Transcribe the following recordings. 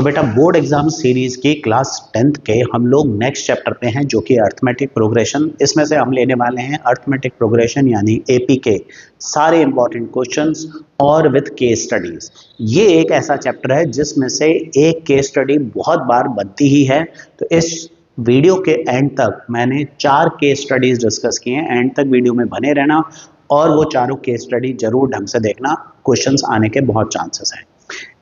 बेटा board exam series की class 10th के हम लोग नेक्स्ट चैप्टर पे हैं जो कि अर्थमेटिक प्रोग्रेशन। इसमें से हम लेने वाले हैं अर्थमेटिक प्रोग्रेशन यानी एपी के सारे इंपॉर्टेंट क्वेश्चंस और विद केस स्टडीज। ये एक ऐसा चैप्टर है जिसमें से एक केस स्टडी बहुत बार बनती ही है। तो इस वीडियो के एंड तक मैंने 4 केस स्टडीज डिस्कस किए हैं। एंड तक वीडियो में बने रहना और वो चारों केस स्टडी जरूर ढंग से देखना, क्वेश्चंस आने के बहुत चांसेस हैं।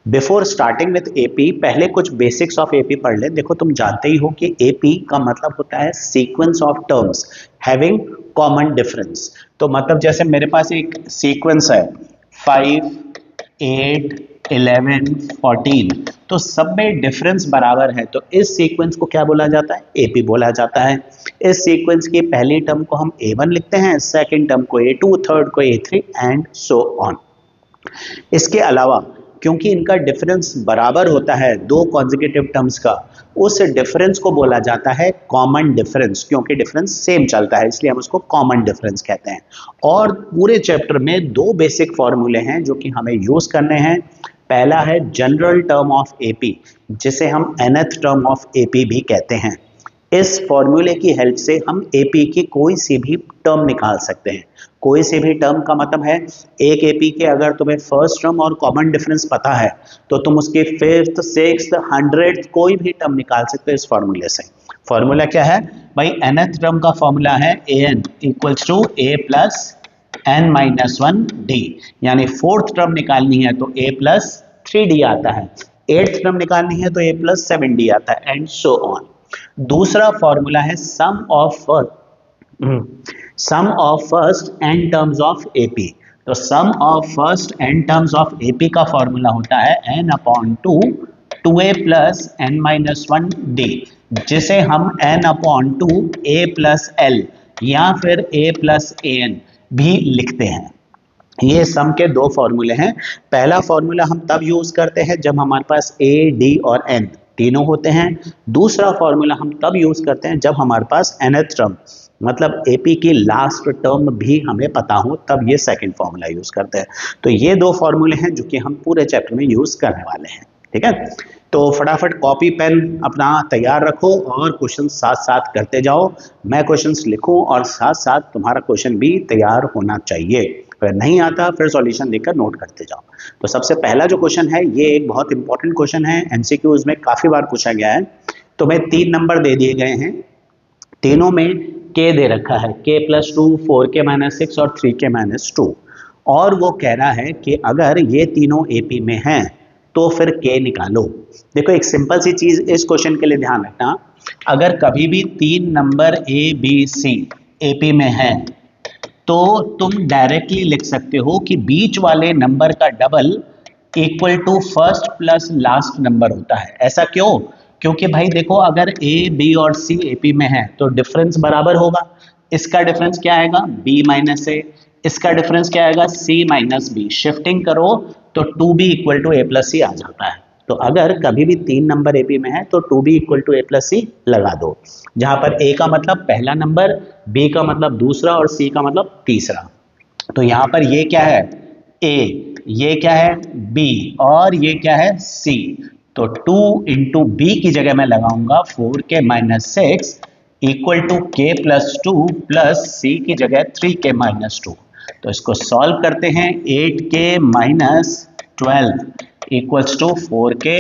बिफोर स्टार्टिंग विथ एपी पहले कुछ बेसिक्स ऑफ एपी पढ़ ले। देखो तुम जानते ही हो कि एपी का मतलब होता है sequence of terms having common difference. तो मतलब जैसे मेरे पास एक सीक्वेंस है 5, 8, 11, 14, तो सब में डिफरेंस बराबर है, तो इस सीक्वेंस को क्या बोला जाता है? एपी बोला जाता है। इस सीक्वेंस की पहली टर्म को हम A1 लिखते हैं, सेकंड टर्म को A2, थर्ड को A3 एंड सो ऑन। इसके अलावा क्योंकि इनका डिफरेंस बराबर होता है दो कॉन्जिक्यूटिव टर्म्स का, उस डिफरेंस को बोला जाता है कॉमन डिफरेंस। क्योंकि डिफरेंस सेम चलता है इसलिए हम उसको कॉमन डिफरेंस कहते हैं। और पूरे चैप्टर में 2 बेसिक फॉर्मूले हैं जो कि हमें यूज करने हैं। पहला है जनरल टर्म ऑफ एपी, जिसे हम nth टर्म ऑफ एपी भी कहते हैं। इस फॉर्मूले की हेल्प से हम एपी की कोई सी भी टर्म निकाल सकते हैं। कोई सी भी टर्म का मतलब है एक एपी के अगर तुम्हें फर्स्ट टर्म और कॉमन डिफरेंस पता है तो तुम उसकी 5th, 6th, 100th कोई भी टर्म निकाल सकते हो इस फॉर्मूले से। फॉर्मूला क्या है भाई? nth टर्म का फॉर्मूला है an equals to a plus n minus 1d, यानी 4th टर्म निकालनी है तो a प्लस 3d आता है, 8th टर्म निकालनी है तो a प्लस 7d आता है एंड सो ऑन। दूसरा फॉर्मूला है sum of first n terms of AP. तो sum of first n terms of AP का फॉर्मूला होता है n upon 2 2a plus n minus 1d, जिसे हम n upon 2 a plus l या फिर a प्लस an भी लिखते हैं। ये सम के 2 फॉर्मूले हैं। पहला फॉर्मूला हम तब यूज करते हैं जब हमारे पास a, d और n तीनों होते हैं। दूसरा फॉर्मूला हम तब यूज करते हैं जब हमारे पास nth टर्म मतलब एपी की लास्ट टर्म भी हमें पता हो, तब ये सेकंड फॉर्मूला यूज करते हैं। तो ये 2 फॉर्मूले हैं जो कि हम पूरे चैप्टर में यूज करने वाले हैं। ठीक है, तो फटाफट कॉपी पेन अपना तैयार रखो और क्वेश्चन साथ साथ करते जाओ। मैं क्वेश्चंस लिखूं और साथ साथ तुम्हारा क्वेश्चन भी तैयार होना चाहिए। अगर नहीं आता फिर सॉल्यूशन देखकर नोट करते जाओ। तो सबसे पहला जो क्वेश्चन है ये एक बहुत इंपॉर्टेंट क्वेश्चन है, एमसीक्यूज में काफी बार पूछा गया है। तो मैं 3 नंबर दे दिए गए हैं, तीनों में k दे रखा है, k प्लस 2, 4k माइनस 6 और 3k माइनस 2। और वो कह रहा है कि अगर ये तीनों एपी में हैं तो फिर k निकालो। देखो एक सिंपल सी चीज इस क्वेश्चन के लिए ध्यान रखना, अगर कभी भी 3 number a, b, c AP में है तो तुम डायरेक्टली लिख सकते हो कि बीच वाले नंबर का double equal to first plus last number होता है। ऐसा क्यों? क्योंकि भाई देखो अगर a, b और c एपी में है तो डिफरेंस बराबर होगा। इसका डिफरेंस क्या आएगा? b माइनस a, इसका डिफरेंस क्या आएगा? c minus b। शिफ्टिंग करो तो 2b equal to a plus C आ जाता है। तो अगर कभी भी 3 नंबर एपी में है तो 2b equal to a plus C लगा दो, जहां पर a का मतलब पहला नंबर, b का मतलब दूसरा और c का मतलब तीसरा। तो यहाँ पर ये क्या है? a, ये क्या है? b और ये क्या है? c। तो 2 इंटू बी की जगह मैं लगाऊंगा 4k minus 6 equal to k plus 2 plus c की जगह 3k माइनस 2। तो इसको सॉल्व करते हैं, 8k minus 12 equals to 4k।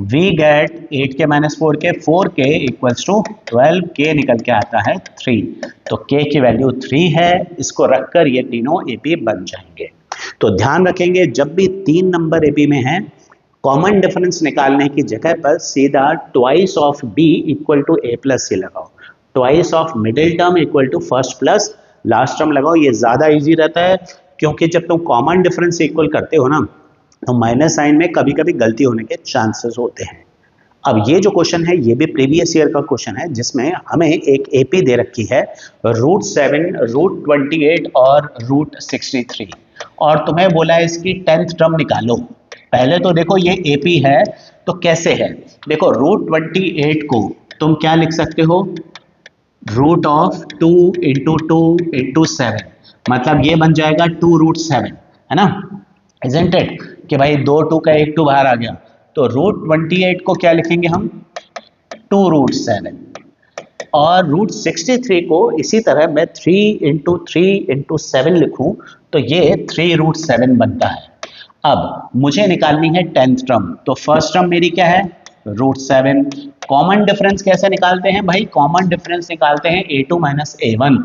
We get 8k minus 4k equals to 12k निकल के आता है 3। तो k की वैल्यू 3 है। इसको रखकर ये तीनों एपी बन जाएंगे। तो ध्यान रखेंगे जब भी 3 नंबर एपी में है, कॉमन डिफरेंस निकालने की जगह पर सीधा twice of b equal to a plus C लगाओ, twice of middle term equal to first plus last term लगाओ। ये ज्यादा इजी रहता है क्योंकि जब तुम कॉमन डिफरेंस इक्वल करते हो ना तो माइनस साइन में कभी कभी गलती होने के चांसेस होते हैं। अब ये जो क्वेश्चन है ये भी प्रीवियस ईयर का क्वेश्चन है, जिसमें हमें एक एपी दे रखी है √7, √28 और √63 और तुम्हें बोला है इसकी 10th टर्म निकालो। पहले तो देखो ये एपी है तो कैसे है, देखो √28 को तुम क्या लिख सकते हो? रूट ऑफ 2 इंटू 2 इंटू 7, मतलब ये बन जाएगा 2√7, है ना? इजंट इट कि भाई 2 2 का 1 2 बाहर आ गया तो √28 को क्या लिखेंगे हम, 2√7, और √63 को इसी तरह मैं 3 × 7 लिखूं तो ये 3√7 बनता है। अब मुझे निकालनी है 10th टर्म, तो फर्स्ट टर्म मेरी क्या है, √7। कॉमन डिफरेंस कैसे निकालते हैं भाई, कॉमन डिफरेंस निकालते हैं a2 - a1,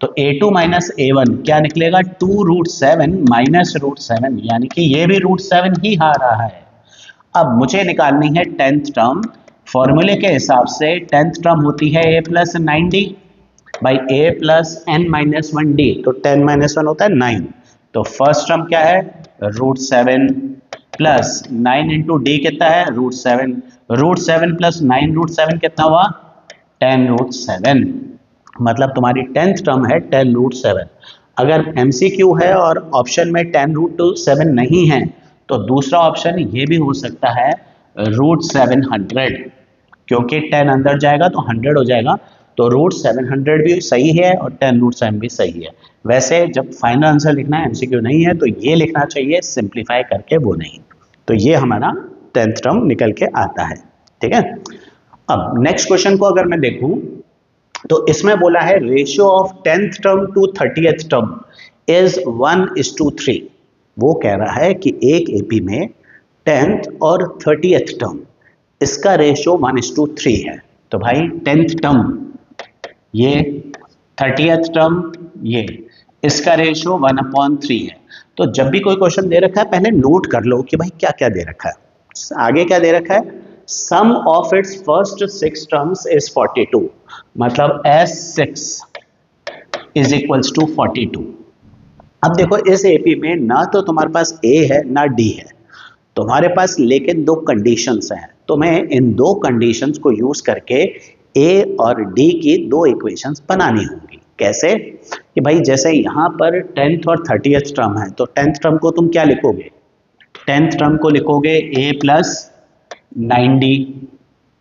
तो a2 - a1 क्या निकलेगा, 2√7 - √7, यानी कि ये भी √7 ही आ रहा है। अब मुझे निकालनी है 10th टर्म, फॉर्मूले के हिसाब से 10th टर्म होती है a + 9d by a + n-1d, तो 10 - 1 होता है 9, तो फर्स्ट टर्म क्या है, √7 प्लस 9 × d कितना है, √7, √7 प्लस 9√7 कितना हुआ, 10√7, मतलब तुम्हारी 10th टर्म है 10√7। अगर MCQ है और ऑप्शन में 10√7 नहीं है तो दूसरा ऑप्शन ये भी हो सकता है √700, क्योंकि 10 अंदर जाएगा तो 100 हो जाएगा, तो √700 भी सही है और 10√7 भी सही है। वैसे जब फाइनल आंसर लिखना है, MCQ नहीं है, तो ये लिखना चाहिए सिंप्लीफाई करके, वो नहीं। तो ये हमारा 10th टर्म निकल के आता है, ठीक है। अब नेक्स्ट क्वेश्चन को अगर मैं देखूं तो इसमें बोला है ratio of 10th term to 30th term is 1:3। वो कह रहा है कि एक एपी में 10th और 30th टर्म इसका रेशियो 1:3 है। तो भाई 10th टर्म ये, 30th टर्म ये, इसका रेशियो 1/3 है। तो जब भी कोई क्वेश्चन दे रखा है पहले नोट कर लो कि भाई क्या क्या दे रखा है। आगे क्या दे रखा है, sum of its first 6 terms is 42, मतलब S6 इज इक्वल्स टू 42। अब देखो इस एपी में ना तो तुम्हारे पास A है ना D है तुम्हारे पास, लेकिन दो कंडीशंस हैं। तुम्हें इन दो कंडीशंस को यूज करके A और D की दो इक्वेशंस बनानी होंगी। कैसे कि भाई जैसे यहाँ पर 10th और 30th टर्म है, तो 10th टर्म को तुम क्या लिखोगे, 10th टर्म को लिखोगे A + 9d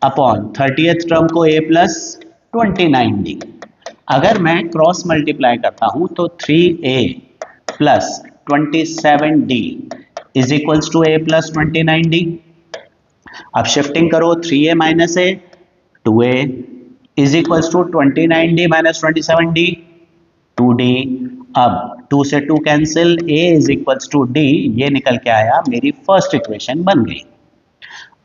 upon 30th term को A + 29d। अगर मैं क्रॉस मल्टीप्लाई करता हूं तो 3A + 27d is equals to A + 29d। अब शिफ्टिंग करो, 3A - A 2A is equals to 29d - 27d 2d। अब 2 से 2 cancel, A is equals to D, ये निकल के आया, मेरी फर्स्ट इक्वेशन बन गई।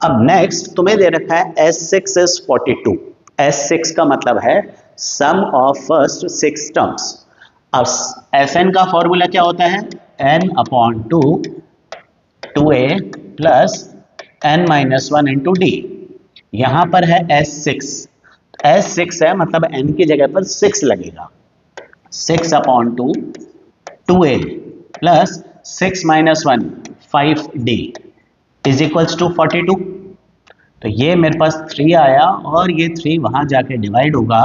अब नेक्स्ट तुम्हें दे रखा है S6 इज 42। S6 का मतलब है सम ऑफ फर्स्ट 6 टर्म्स। अब Sn का फॉर्मूला क्या होता है, n/2 2A + n-1 × D। यहां पर है S6, S6 है मतलब n की जगह पर 6 लगेगा, 6/2 2A + 6 - 1 5D is equals to 42। तो ये मेरे पास 3 आया और ये 3 वहां जाके डिवाइड होगा,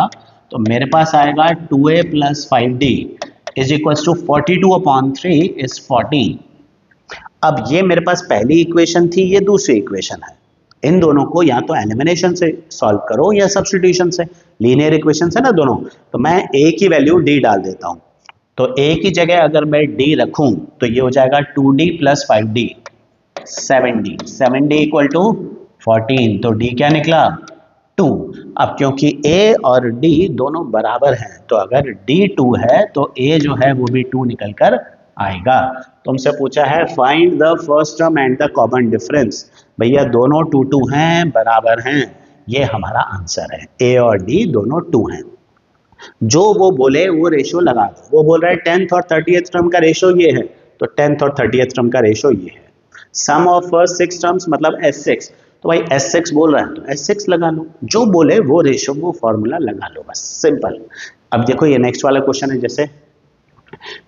तो मेरे पास आएगा 2A + 5D is equals to 42/3 is 14। अब ये मेरे पास पहली इक्वेशन थी, ये दूसरी इक्वेशन है। इन दोनों को या तो एलिमिनेशन से सॉल्व करो या सब्स्टिट्यूशन से, लीनियर इक्वेशन है ना दोनों। तो मैं A की वैल्यू D डाल देता हूं, तो A की जगह अगर मैं D रखूं तो ये हो जाएगा 2D + 5D 7D, 7D equal to 14, तो D क्या निकला 2। अब क्योंकि A और D दोनों बराबर हैं, तो अगर D 2 है तो A जो है वो भी 2 निकल कर आएगा। तुमसे पूछा है find the first term and the common difference, भैया दोनों 2 2 हैं, बराबर हैं, ये हमारा आंसर है। A और D दोनों 2 हैं, जो वो बोले वो रेशियो लगा दो। वो बोल रहा है 10th और 30th टर्म का रेशियो ये है, तो 10th और 30th टर्म का रेशियो ये है। सम ऑफ फर्स्ट 6 टर्म्स मतलब S6, तो भाई S6 बोल रहा है तो S6 लगा लो, जो बोले वो रेशियो वो फॉर्मूला लगा लो, बस सिंपल। अब देखो ये नेक्स्ट वाला क्वेश्चन है, जैसे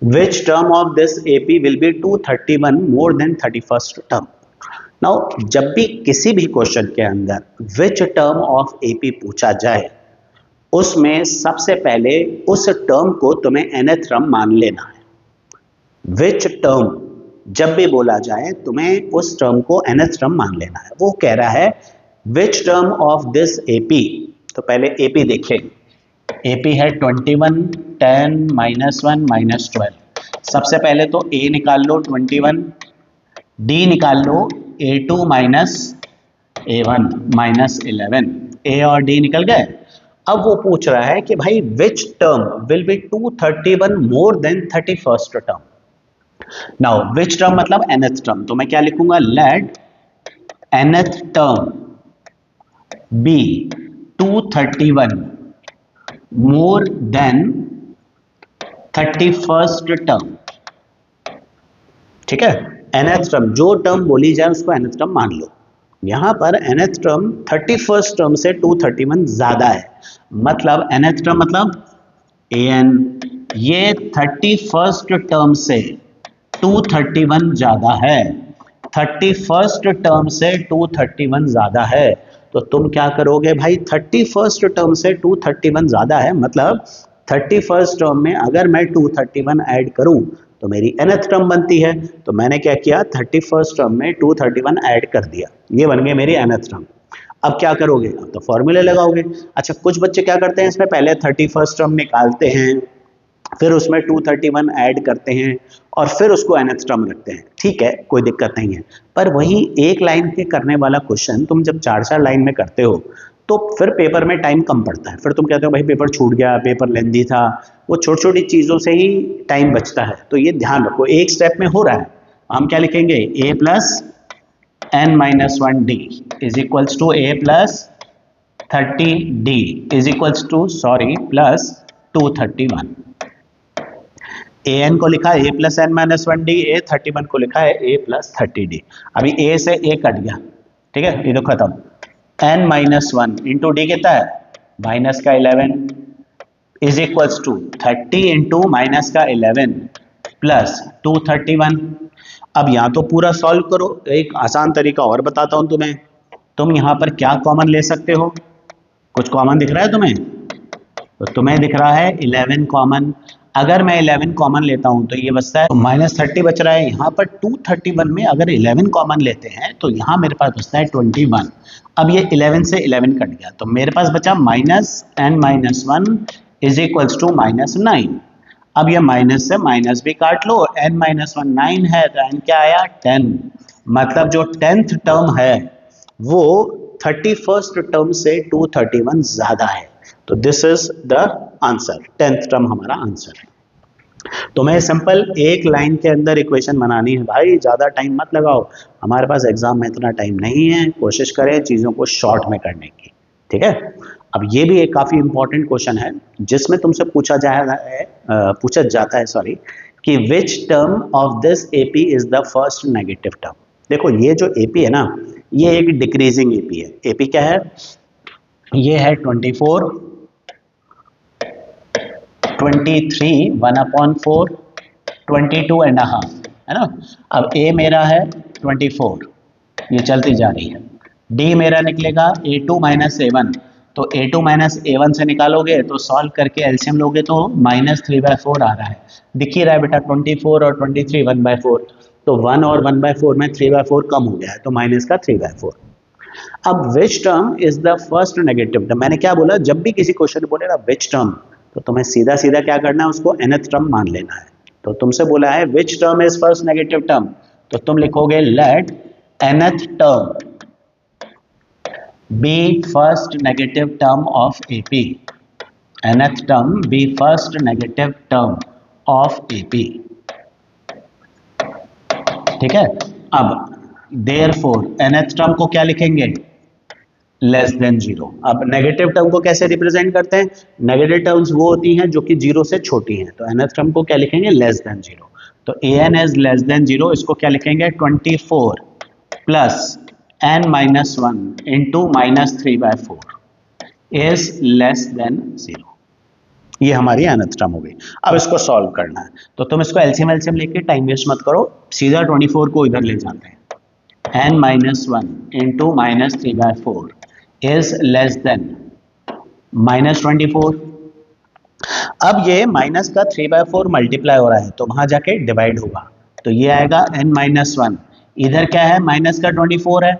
which term of this AP will be 231 more than 31st term। Now जब भी किसी भी क्वेश्चन के अंदर which term of AP पूछा जाए, उसमें सबसे पहले उस टर्म को तुम्हें nth टर्म मान लेना है। which term जब भी बोला जाए तुम्हें उस टर्म को nth टर्म मान लेना है। वो कह रहा है which term of this AP, तो पहले AP देखें। AP है 21 10 -1 -12। सबसे पहले तो A निकाल लो 21, D निकाल लो A2 - A1 माइनस 11, A और D निकल गए। अब वो पूछ रहा है कि भाई which term will be 231 more than 31st term. Now which term मतलब nth टर्म, तो मैं क्या लिखूंगा, let nth term be 231 more than 31st term. ठीक है, nth टर्म जो टर्म बोली जाए उसको nth टर्म मान लो। यहां पर nth टर्म 31st टर्म से 231 ज्यादा है, मतलब nth टर्म मतलब an, ये 31st टर्म से 231 ज्यादा है, 31st टर्म से 231 ज्यादा है। तो तुम क्या करोगे भाई, 31st टर्म से 231 ज्यादा है, मतलब 31st टर्म में अगर मैं 231 ऐड करूं तो मेरी nth टर्म बनती है। तो मैंने क्या किया, 31st टर्म में 231 ऐड कर दिया, ये बन गई मेरी nth टर्म। अब क्या करोगे, अब तो फॉर्मूले लगाओगे। अच्छा, कुछ बच्चे क्या करते हैं, इसमें पहले 31st टर्म निकालते हैं, फिर उसमें 231 ऐड करते हैं और फिर उसको nth टर्म रखते हैं। ठीक है, कोई दिक्कत नहीं है, पर वही एक लाइन के करने वाला क्वेश्चन तुम जब 4-4 लाइन में करते हो तो फिर पेपर में टाइम कम पड़ता है। फिर तुम कहते हो भाई पेपर छूट गया, पेपर लेंदी था, वो छोटी छोटी चीज़ों से ही टाइम बचता है। तो ये ध्यान रखो, एक स्टेप में हो रहा है। हम क्या लिखेंगे, a plus n minus 1d is equals to a plus 30d is equals to plus 231। an को लिखा है a plus N minus 1d, a 31 को लिखा है a प्लस 30d। अभी a से a कट गया, ठीक है, ये तो खत्म। n माइनस 1 इंटू डी कितना है, माइनस का 11 is equals to 30 into minus का 11 प्लस 231। अब यहाँ तो पूरा सॉल्व करो, एक आसान तरीका और बताता हूँ तुम्हें। तुम यहाँ पर क्या कॉमन ले सकते हो, कुछ कॉमन दिख रहा है तुम्हें, तो तुम्हें दिख रहा है 11 कॉमन। अगर मैं 11 कॉमन लेता हूं तो ये बचता है माइनस 30 बच रहा है। यहाँ पर 231 में अगर 11 कॉमन लेते हैं तो यहाँ मेरे पास बचता है 21। अब ये 11 से 11 कट गया तो मेरे पास बचा minus n minus 1 is equals to minus 9। अब ये माइनस से माइनस भी काट लो, n माइनस 1 9 है तो n क्या आया 10, मतलब जो 10th टर्म है वो 31st टर्म से 231 ज्यादा है। तो this is the answer, 10th term हमारा आंसर है। तो मैं सिंपल एक लाइन के अंदर इक्वेशन बनानी है भाई, ज़्यादा टाइम मत लगाओ, हमारे पास एग्जाम में इतना टाइम नहीं है, कोशिश करें चीज़ों को शॉर्ट में करने की। ठीक है, अब ये भी एक काफ़ी इंपॉर्टेंट क्वेश्चन है जिसमें तुमसे पूछा जाता है कि which term of this AP is the first negative term. देखो ये जो एपी है ना, ये एक डिक्रीजिंग एपी है। एपी क्या है, ये है 24, 23, 1/4, 22.5, है ना। अब a मेरा है 24, ये चलती जा रही है। d मेरा निकलेगा a2 माइनस a1, तो a2 माइनस a1 से निकालोगे तो सॉल्व करके एलसीएम लोगे तो माइनस 3/4 आ रहा है, दिख ही रहा है बेटा। 24 और 23 1/4, तो 1 और 1/4 में 3/4 कम हो गया है, तो माइनस का 3/4। अब विच term is the first negative term, मैंने क्या बोला, जब भी किसी क्वेश्चन बोले ना विच टर्म, तो तुम्हें सीधा सीधा क्या करना है, उसको nth टर्म मान लेना है। तो तुमसे बोला है which term is first negative term, तो तुम लिखोगे let nth term be first negative term of AP, nth term be first negative term of AP. ठीक है, अब देयरफॉर nth टर्म को क्या लिखेंगे, लेस देन 0। अब नेगेटिव टर्म को कैसे रिप्रेजेंट करते हैं, नेगेटिव टर्म्स वो होती हैं जो कि 0 से छोटी हैं, तो nth टर्म को क्या लिखेंगे, लेस देन 0। तो an इज लेस देन 0, इसको क्या लिखेंगे, 24 plus n minus 1 into minus 3/4 is less than 0। ये हमारी nth टर्म हो गई। अब इसको सॉल्व करना है, तो तुम इसको एलसीएम लेके टाइम वेस्ट मत करो, सीधा 24 को इधर ले जाते हैं। n minus 1 into minus 3/4 is less than minus 24। अब ये माइनस का 3/4 मल्टीप्लाई हो रहा है तो वहां जाके डिवाइड होगा, तो ये आएगा n माइनस 1, इधर क्या है माइनस का 24 है,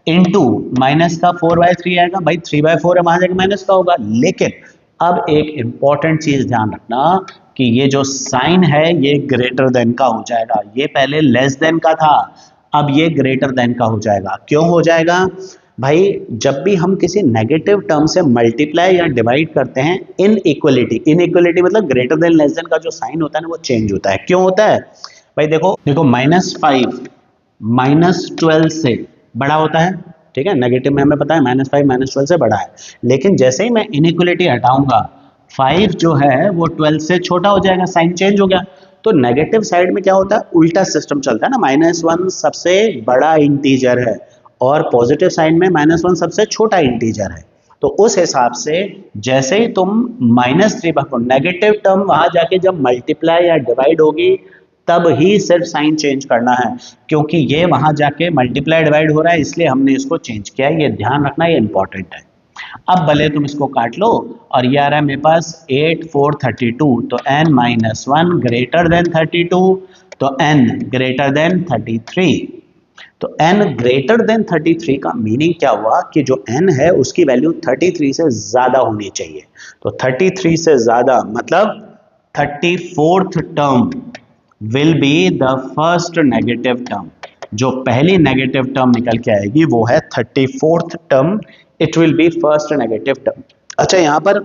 इंटू माइनस का 4/3 आएगा, भाई 3/4 है वहां जाके माइनस का होगा। लेकिन अब एक इंपॉर्टेंट चीज ध्यान रखना कि ये जो साइन है ये ग्रेटर देन का हो जाएगा, ये पहले लेस देन का था, अब ये ग्रेटर देन का हो जाएगा। क्यों हो जाएगा, भाई जब भी हम किसी नेगेटिव टर्म से मल्टीप्लाई या डिवाइड करते हैं इनइक्वलिटी मतलब ग्रेटर देन लेस देन का जो साइन होता है ना वो चेंज होता है। क्यों होता है भाई? देखो देखो -5 -12 से बड़ा होता है, ठीक है, नेगेटिव में हमें पता है -5 -12 से बड़ा है। लेकिन जैसे ही मैं इनइक्वलिटी हटाऊंगा 5 जो है वो 12 से छोटा हो जाएगा, साइन चेंज हो गया। तो नेगेटिव साइड में क्या होता है, उल्टा सिस्टम चलता है ना, -1 सबसे बड़ा इंटीजर है और पॉजिटिव साइड में -1 सबसे छोटा इंटीजर है। तो उस हिसाब से जैसे ही तुम -3 पर नेगेटिव टर्म वहां जाके जब मल्टीप्लाई या डिवाइड होगी तब ही सिर्फ साइन चेंज करना है, क्योंकि ये वहां जाके मल्टीप्लाई डिवाइड हो रहा है इसलिए हमने इसको चेंज किया है। ये ध्यान रखना, ये इंपॉर्टेंट है। अब भले तुम इसको काट लो और ये आ रहा है मेरे पास 8 4 32, तो n-1 ग्रेटर देन 32, तो n ग्रेटर देन 33। तो n ग्रेटर देन 33 का मीनिंग क्या हुआ कि जो n है उसकी वैल्यू 33 से ज्यादा होनी चाहिए। तो 33 से ज्यादा मतलब 34th term will be the first negative term. जो पहली नेगेटिव टर्म निकल के आएगी वो है 34th term, it will be first negative term. अच्छा, यहाँ पर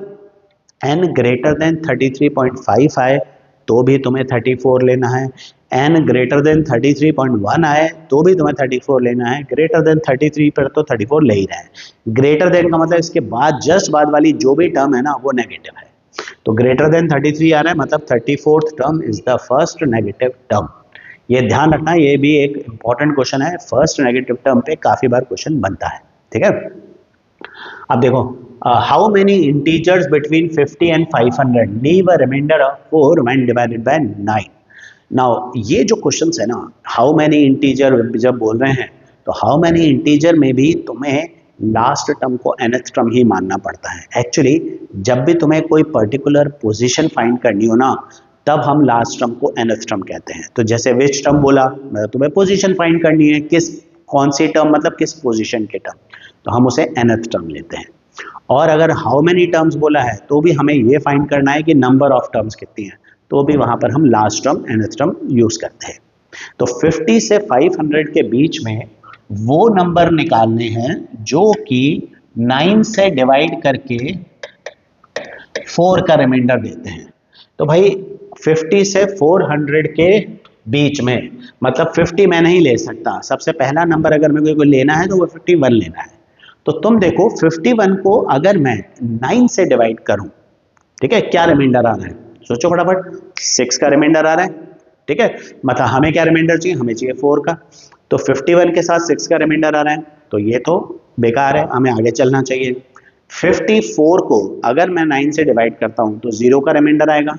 n ग्रेटर देन 33.5 आए तो भी तुम्हें 34 लेना है, n ग्रेटर देन 33.1 आए तो भी तुम्हें 34 लेना है, ग्रेटर देन 33 पर तो 34 ले ही रहे हैं। ग्रेटर देन का मतलब इसके बाद जस्ट बाद वाली जो भी टर्म है ना वो नेगेटिव है। तो ग्रेटर देन 33 आ रहा है मतलब 34th term is the first negative term. ये ध्यान रखना, ये भी एक इंपॉर्टेंट क्वेश्चन है, फर्स्ट नेगेटिव टर्म पे काफी बार क्वेश्चन बनता है, ठीक है। अब देखो, how many integers between 50 and 500 leave a reminder of 4 when divided by 9। Now ये जो क्वेश्चंस है ना, हाउ मेनी इंटीजर जब बोल रहे हैं तो हाउ मेनी इंटीजर में भी तुम्हें लास्ट टर्म को nth टर्म ही मानना पड़ता है। एक्चुअली जब भी तुम्हें कोई पर्टिकुलर पोजीशन फाइंड करनी हो ना तब हम लास्ट टर्म को nth टर्म कहते हैं। तो जैसे विच टर्म बोला, मतलब तुम्हें पोजीशन फाइंड करनी है, कौन सी टर्म मतलब किस पोजीशन के टर्म, तो हम उसे nth टर्म लेते हैं। और अगर हाउ मेनी टर्म्स बोला है तो भी हमें ये फाइंड करना है कि नंबर ऑफ टर्म्स कितनी है, तो भी वहां पर हम last term nth term use करते हैं। तो 50 से 500 के बीच में वो नंबर निकालने हैं जो कि 9 से डिवाइड करके 4 का रिमाइंडर देते हैं। तो भाई 50 से 400 के बीच में मतलब 50 मैं नहीं ले सकता, सबसे पहला नंबर अगर मेरे को लेना है तो वो 51 लेना है। तो तुम देखो 51 को अगर मैं 9 से डिवाइड करूं, ठीक है, क्या रिमाइंडर आ रहा है, सोचो फटाफट, 6 का रिमाइंडर आ रहा है, ठीक है। मतलब हमें क्या रिमाइंडर चाहिए, हमें चाहिए 4 का। तो 51 के साथ 6 का रिमाइंडर आ रहा है तो ये तो बेकार है, हमें आगे चलना चाहिए। 54 को अगर मैं 9 से डिवाइड करता हूं तो 0 का रिमाइंडर आएगा।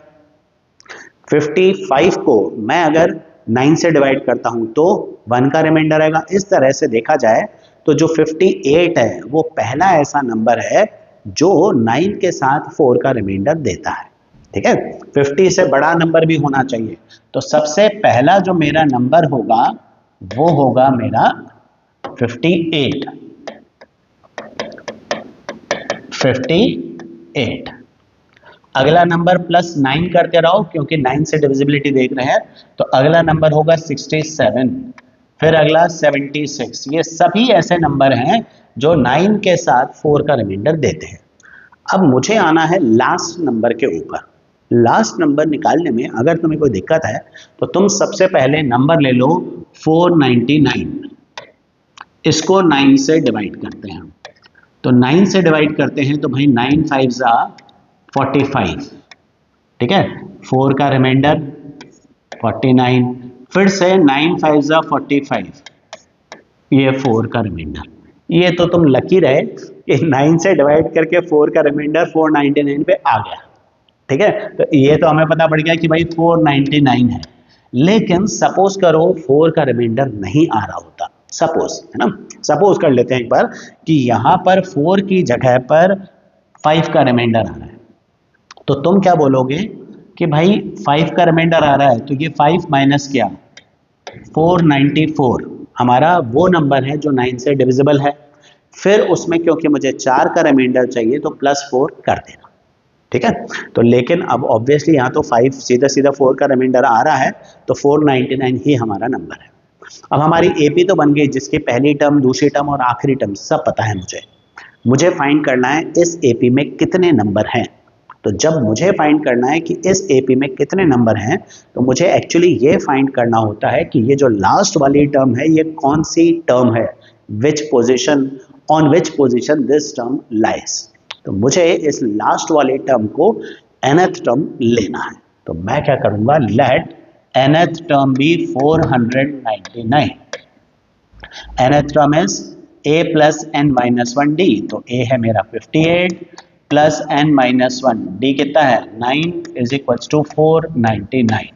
55 को मैं अगर 9 से डिवाइड करता हूं तो 1 का रिमाइंडर आएगा। इस तरह से देखा जाए तो जो 58 है वो पहला ऐसा नंबर है जो 9 के साथ 4 का रिमाइंडर देता है, ठीक है। 50 से बड़ा नंबर भी होना चाहिए। तो सबसे पहला जो मेरा नंबर होगा वो होगा मेरा 58। अगला नंबर +9 करते रहो क्योंकि 9 से डिविजिबिलिटी देख रहे हैं। तो अगला नंबर होगा 67, फिर अगला 76। ये सभी ऐसे नंबर हैं जो 9 के साथ 4 का रिमाइंडर देते हैं। अब मुझे आना है लास्ट नंबर के ऊपर। लास्ट नंबर निकालने में अगर तुम्हें कोई दिक्कत है तो तुम सबसे पहले नंबर ले लो 499, इसको 9 से डिवाइड करते हैं। तो 9 से डिवाइड करते हैं तो भाई 9 5 45, ठीक है, 4 का रिमाइंडर 49, फिर से 9 5 45, ये 4 का रिमाइंडर। ये तो तुम लकी रहे कि 9 से डिवाइड करके 4 का रिमाइंडर 499 पे आ गया, ठीक है। तो ये तो हमें पता पड़ गया कि भाई 499 है। लेकिन सपोज करो 4 का रिमाइंडर नहीं आ रहा होता, सपोज, है ना, सपोज कर लेते हैं एक बार कि यहां पर 4 की जगह पर 5 का रिमाइंडर आ रहा है। तो तुम क्या बोलोगे कि भाई 5 का रिमाइंडर आ रहा है तो ये 5 माइनस क्या, 494 हमारा वो नंबर है जो 9 से डिविजिबल है। फिर उसमें क्योंकि मुझे 4 का रिमाइंडर चाहिए तो +4 कर देना, ठीक है। तो लेकिन अब ऑब्वियसली यहाँ तो 5 सीधा सीधा 4 का रिमाइंडर आ रहा है तो 499 ही हमारा नंबर है। अब हमारी एपी तो बन गई, जिसकी पहली टर्म, दूसरी टर्म और आखिरी टर्म सब पता है मुझे फाइंड करना है इस एपी में कितने नंबर हैं। तो जब मुझे फाइंड करना है कि इस एपी में कितने नंबर हैं, तो मुझे एक्चुअली ये फाइंड करना होता है कि ये जो लास्ट वाली टर्म है ये कौन सी टर्म है, which position, on which position this term lies. तो मुझे इस लास्ट वाले टर्म को nth टर्म लेना है। तो मैं क्या करूंगा, let nth term be 499। nth term is a plus n minus 1 d, तो a है मेरा 58 प्लस n माइनस 1 डी कितना है 9 इज इक्वल्स टू 499।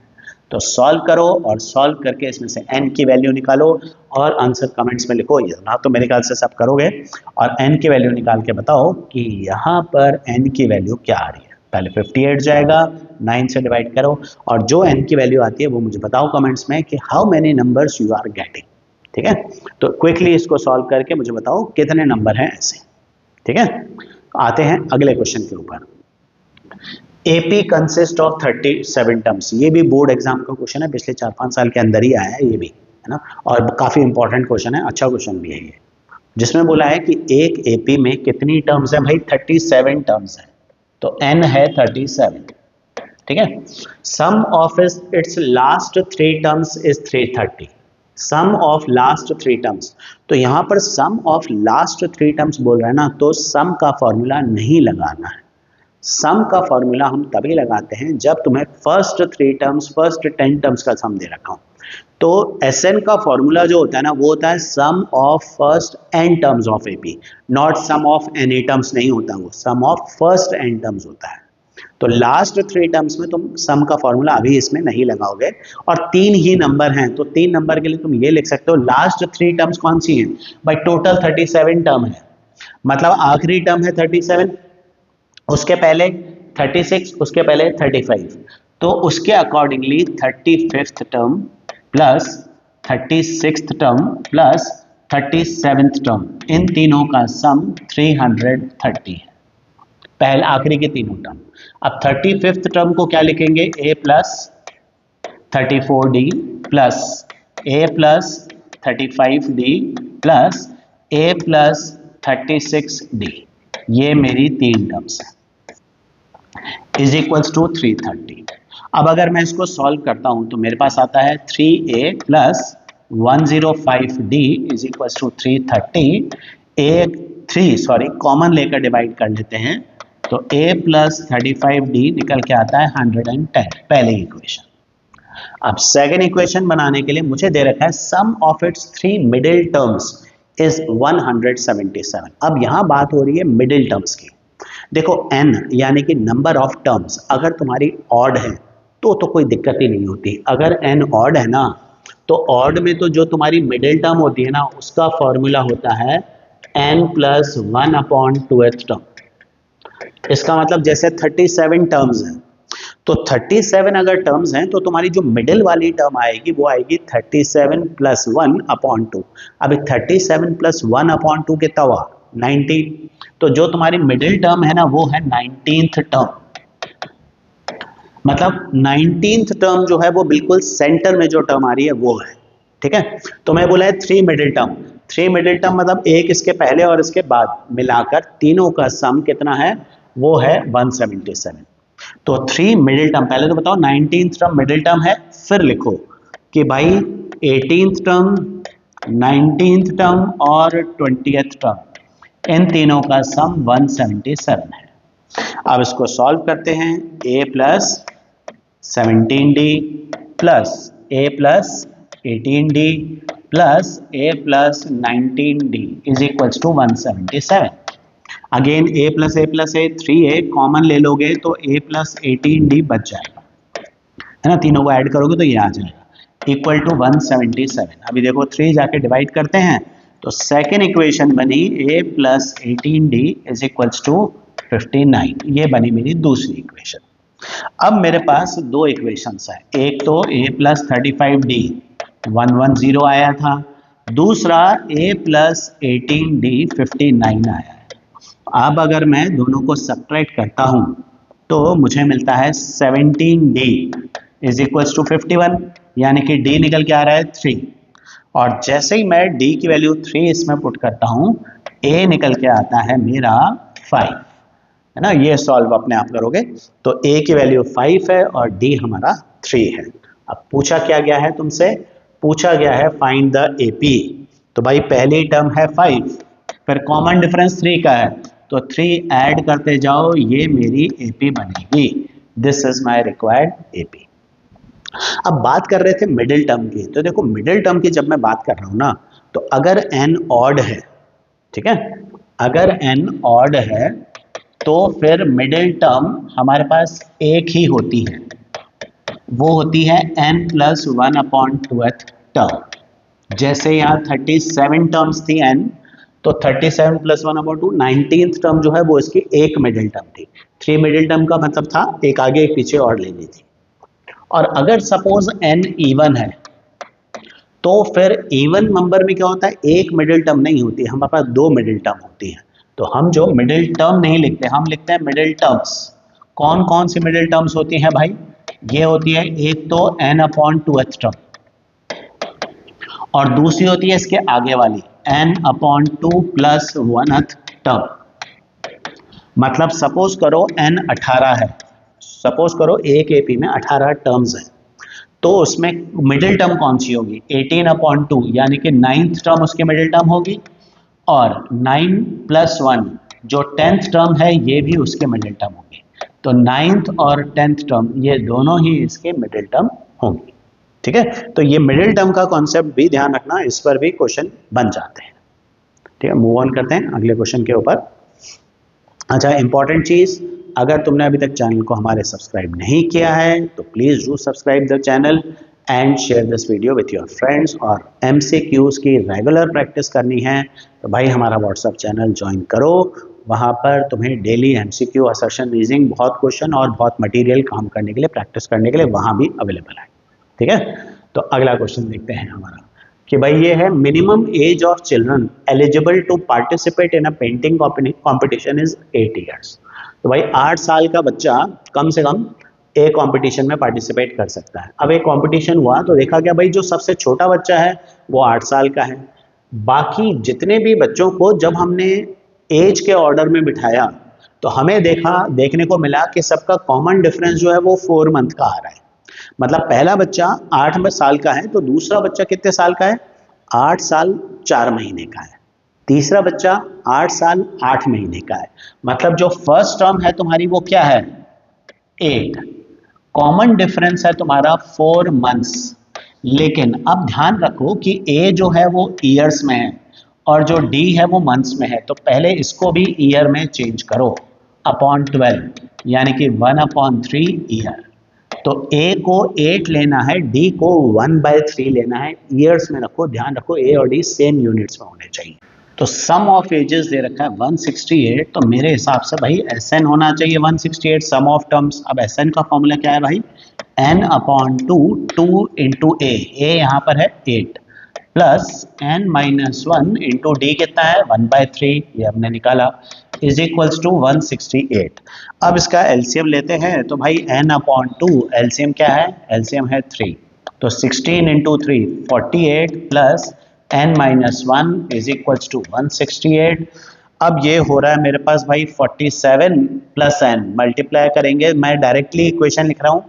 तो सॉल्व करो और सॉल्व करके इसमें से n की वैल्यू निकालो और आंसर कमेंट्स में लिखो। ये ना तो मेरे ख्याल से सब करोगे, और n की वैल्यू निकाल के बताओ कि यहाँ पर n की वैल्यू क्या आ रही है। पहले 58 जाएगा, 9 से डिवाइड करो और जो n की वैल्यू आती है वो मुझे बताओ कमेंट्स में कि how many numbers you are getting. ठीक है, तो क्विकली इसको सॉल्व करके मुझे बताओ कितने नंबर हैं ऐसे। ठीक है, आते हैं अगले क्वेश्चन के ऊपर। AP consist of 37 terms. ये भी बोर्ड एग्जाम का क्वेश्चन है, पिछले 4-5 साल के अंदर ही आया है ये भी, है ना, और काफी इंपॉर्टेंट क्वेश्चन है, अच्छा क्वेश्चन भी है ये, जिसमें बोला है कि एक AP में कितनी टर्म्स है भाई, 37 टर्म्स है, तो n है 37। ठीक है, sum of its last 3 terms is 330। Sum of last 3 terms, तो यहां पर सम ऑफ लास्ट 3 टर्म्स बोल रहा है ना, तो सम का फॉर्मूला नहीं लगाना है। सम का फॉर्मूला हम तभी लगाते हैं जब तुम्हें फर्स्ट 3 टर्म्स, फर्स्ट 10 टर्म्स का सम दे रखा हो। तो SN का फॉर्मूला जो होता है ना, वो होता है sum of first n terms of AP, not sum of NA terms नहीं होता, वो sum of first n terms होता है। तो लास्ट 3 टर्म्स में तुम सम का फॉर्मूला अभी इसमें नहीं लगाओगे, और 3 ही नंबर हैं, तो 3 नंबर के लिए तुम ये लिख सकते हो लास्ट 3 टर्म्स कौन सी हैं भाई, टोटल 37 टर्म है, मतलब आखिरी टर्म है 37, उसके पहले 36, उसके पहले 35, तो उसके accordingly 35th term plus 36th term plus 37th term, इन तीनों का सम 330 है, पहले आखिरी के तीनों टर्म। अब 35th टर्म को क्या लिखेंगे, a plus 34d plus a plus 35d plus a plus 36d, ये मेरी 3 टर्म्स है, इज इक्वल्स टू 330। अब अगर मैं इसको सॉल्व करता हूं तो मेरे पास आता है 3a plus 105d is equals to 330। Common लेकर डिवाइड कर लेते हैं, तो a प्लस 35d निकल के आता है 110, पहले इक्वेशन। अब सेकेंड इक्वेशन बनाने के लिए मुझे दे रखा है sum of its 3 middle terms is 177। अब यहां बात हो रही है मिडिल टर्म्स की। देखो n यानी कि नंबर ऑफ टर्म्स अगर तुम्हारी ऑड है तो कोई दिक्कत ही नहीं होती। अगर n ऑड है ना, तो ऑड में तो जो तुम्हारी मिडिल टर्म होती है ना, उसका फॉर्मूला होता है n प्लस 1/2th टर्म। इसका मतलब जैसे 37 टर्म्स हैं, तो 37 अगर टर्म्स हैं तो तुम्हारी जो मिडिल वाली टर्म आएगी वो आएगी 37 प्लस 1/2। अभी 37 प्लस 1/2 कितना हुआ, 19। तो जो तुम्हारी मिडिल टर्म है ना वो है 19th टर्म, मतलब 19th टर्म जो है वो बिल्कुल सेंटर में जो टर्म आ रही है वो है। ठीक है, तो मैं बोला है 3 मिडिल टर्म। 3 मिडिल टर्म मतलब एक इसके पहले और इसके बाद मिलाकर तीनों का सम कितना है, वो है 177। तो 3 मिडिल टर्म, पहले तो बताओ 19th टर्म मिडिल टर्म है, फिर लिखो कि भाई 18th टर्म, 19th टर्म और 20th टर्म, इन तीनों का सम 177 है। अब इसको सॉल्व करते हैं, a plus 17d plus a plus 18d plus a plus 19d is equals to 177। Again a plus a plus a 3a common ले लोगे तो a प्लस 18d बच जाएगा, है ना, तीनों को ऐड करोगे तो ये आ जाएगा इक्वल टू 177। अभी देखो 3 जाके डिवाइड करते हैं तो सेकेंड इक्वेशन बनी a plus 18d is equals to 59, ये बनी मेरी दूसरी इक्वेशन। अब मेरे पास 2 इक्वेशंस है, एक तो a प्लस 35d 110 आया था, दूसरा a प्लस 18d 59 आया है। अब अगर मैं दोनों को सब्ट्रैक्ट करता हूं तो मुझे मिलता है 17d इज इक्वल्स टू 51, यानी कि d निकल के आ रहा है 3, और जैसे ही मैं d की वैल्यू 3 इसमें पुट करता हूं, a निकल के आता है मेरा 5, है ना। ये सॉल्व अपने आप करोगे तो a की वैल्यू 5 है और d हमारा 3 है। अब पूछा क्या गया है तुमसे, पूछा गया है फाइंड द AP। तो भाई पहली टर्म है 5, फिर कॉमन डिफरेंस 3 का है, तो 3 ऐड करते जाओ, ये मेरी AP बनेगी। This is my required AP। अब बात कर रहे थे मिडिल टर्म की, तो देखो मिडिल टर्म की जब मैं बात कर रहा हूं ना, तो अगर n ऑड है, ठीक है, अगर n ऑड है तो फिर मिडिल टर्म हमारे पास एक ही होती है, वो होती है n+1/2th टर्म। जैसे यहाँ 37 टर्म्स थी n, तो 37 + 1/2 19th टर्म जो है वो इसकी एक मिडिल टर्म थी। 3 मिडिल टर्म का मतलब था एक आगे एक पीछे और लेनी थी। और अगर सपोज n इवन है, तो फिर इवन नंबर में क्या होता है, एक मिडिल टर्म नहीं होती, हमारे पास 2 मिडिल टर्म होती हैं। तो हम जो मिडिल टर्म नहीं लिखते, हम लिखते हैं मिडिल टर्म्स। कौन कौन सी मिडिल टर्म्स होती हैं भाई, ये होती है एक तो n/2th टर्म, और दूसरी होती है इसके आगे वाली n/2 + 1th टर्म। मतलब सपोज करो n 18 है, सपोज करो एक AP में 18 टर्म्स है, तो उसमें मिडिल टर्म कौन सी होगी, 18/2, यानी कि 9th टर्म उसकी मिडिल टर्म होगी, और 9 + 1 जो 10th टर्म है ये भी उसके मिडिल टर्म होगी। तो 9th और 10th टर्म ये दोनों ही इसके मिडिल टर्म होंगी, ठीक है। तो ये मिडिल टर्म का कॉन्सेप्ट भी ध्यान रखना, इस पर भी क्वेश्चन बन जाते हैं, ठीक है। मूव ऑन करते हैं अगले क्वेश्चन के ऊपर। अच्छा, इंपॉर्टेंट चीज, अगर तुमने अभी तक चैनल को हमारे सब्सक्राइब नहीं किया है तो please do subscribe the channel and share this video with your friends. और MCQs की रेगुलर प्रैक्टिस करनी है तो भाई हमारा व्हाट्सएप चैनल ज्वाइन करो, वहाँ पर तुम्हें डेली MCQ, असर्शन, रीजनिंग, बहुत क्वेश्चन और बहुत मटेरियल काम करने के लिए, प्रैक्टिस करने के लिए वहाँ भी अवेलेबल है, ठीक है। तो अगला क्वेश्चन देखते हैं हमारा कि भाई ये है, minimum age of children eligible to participate in a painting competition is 8 years. तो भाई 8 साल का बच्चा कम से कम एक कंपटीशन में पार्टिसिपेट कर सकता है। अब एक कंपटीशन हुआ तो देखा गया भाई जो सबसे छोटा बच्चा है वो 8 साल का है, बाकी जितने भी बच्चों को जब हमने एज के ऑर्डर में बिठाया तो हमें देखने को मिला कि सबका कॉमन डिफरेंस जो है वो 4 मंथ का आ रहा है। मतलब पहला बच्चा 8 साल का है तो दूसरा बच्चा कितने साल का है, 8 साल 4 महीने का है, तीसरा बच्चा 8 साल 8 महीने का है। मतलब जो फर्स्ट टर्म है तुम्हारी वो क्या है, 8, कॉमन डिफरेंस है तुम्हारा 4 मंथ्स। लेकिन अब ध्यान रखो कि A जो है वो ईयर्स में है और जो D है वो मंथ्स में है, तो पहले इसको भी ईयर में चेंज करो, /12 यानी कि 1/3 ईयर। तो A को 8 लेना है, D को 1/3 लेना है, ईयर्स में रखो, ध्यान रखो A और D सेम यूनिट्स में होने चाहिए। तो सम ऑफ एजेस दे रखा है 168, तो मेरे हिसाब से भाई SN होना चाहिए 168, सम ऑफ टर्म्स। अब SN का फॉर्मूला क्या है भाई, n/2 2 × A, A यहाँ पर है 8 प्लस n-1 इंटू D कितना है 1/3, ये हमने निकाला, इज इक्वल्स टू 168। अब इसका एलसीएम लेते हैं तो भाई n/2 एलसीएम क्या है, एलसीएम है 3, तो 16 × 3 48 plus n-1 is equals to 168। अब ये हो रहा है मेरे पास भाई 47 प्लस n, मल्टीप्लाई करेंगे, मैं डायरेक्टली इक्वेशन लिख रहा हूँ,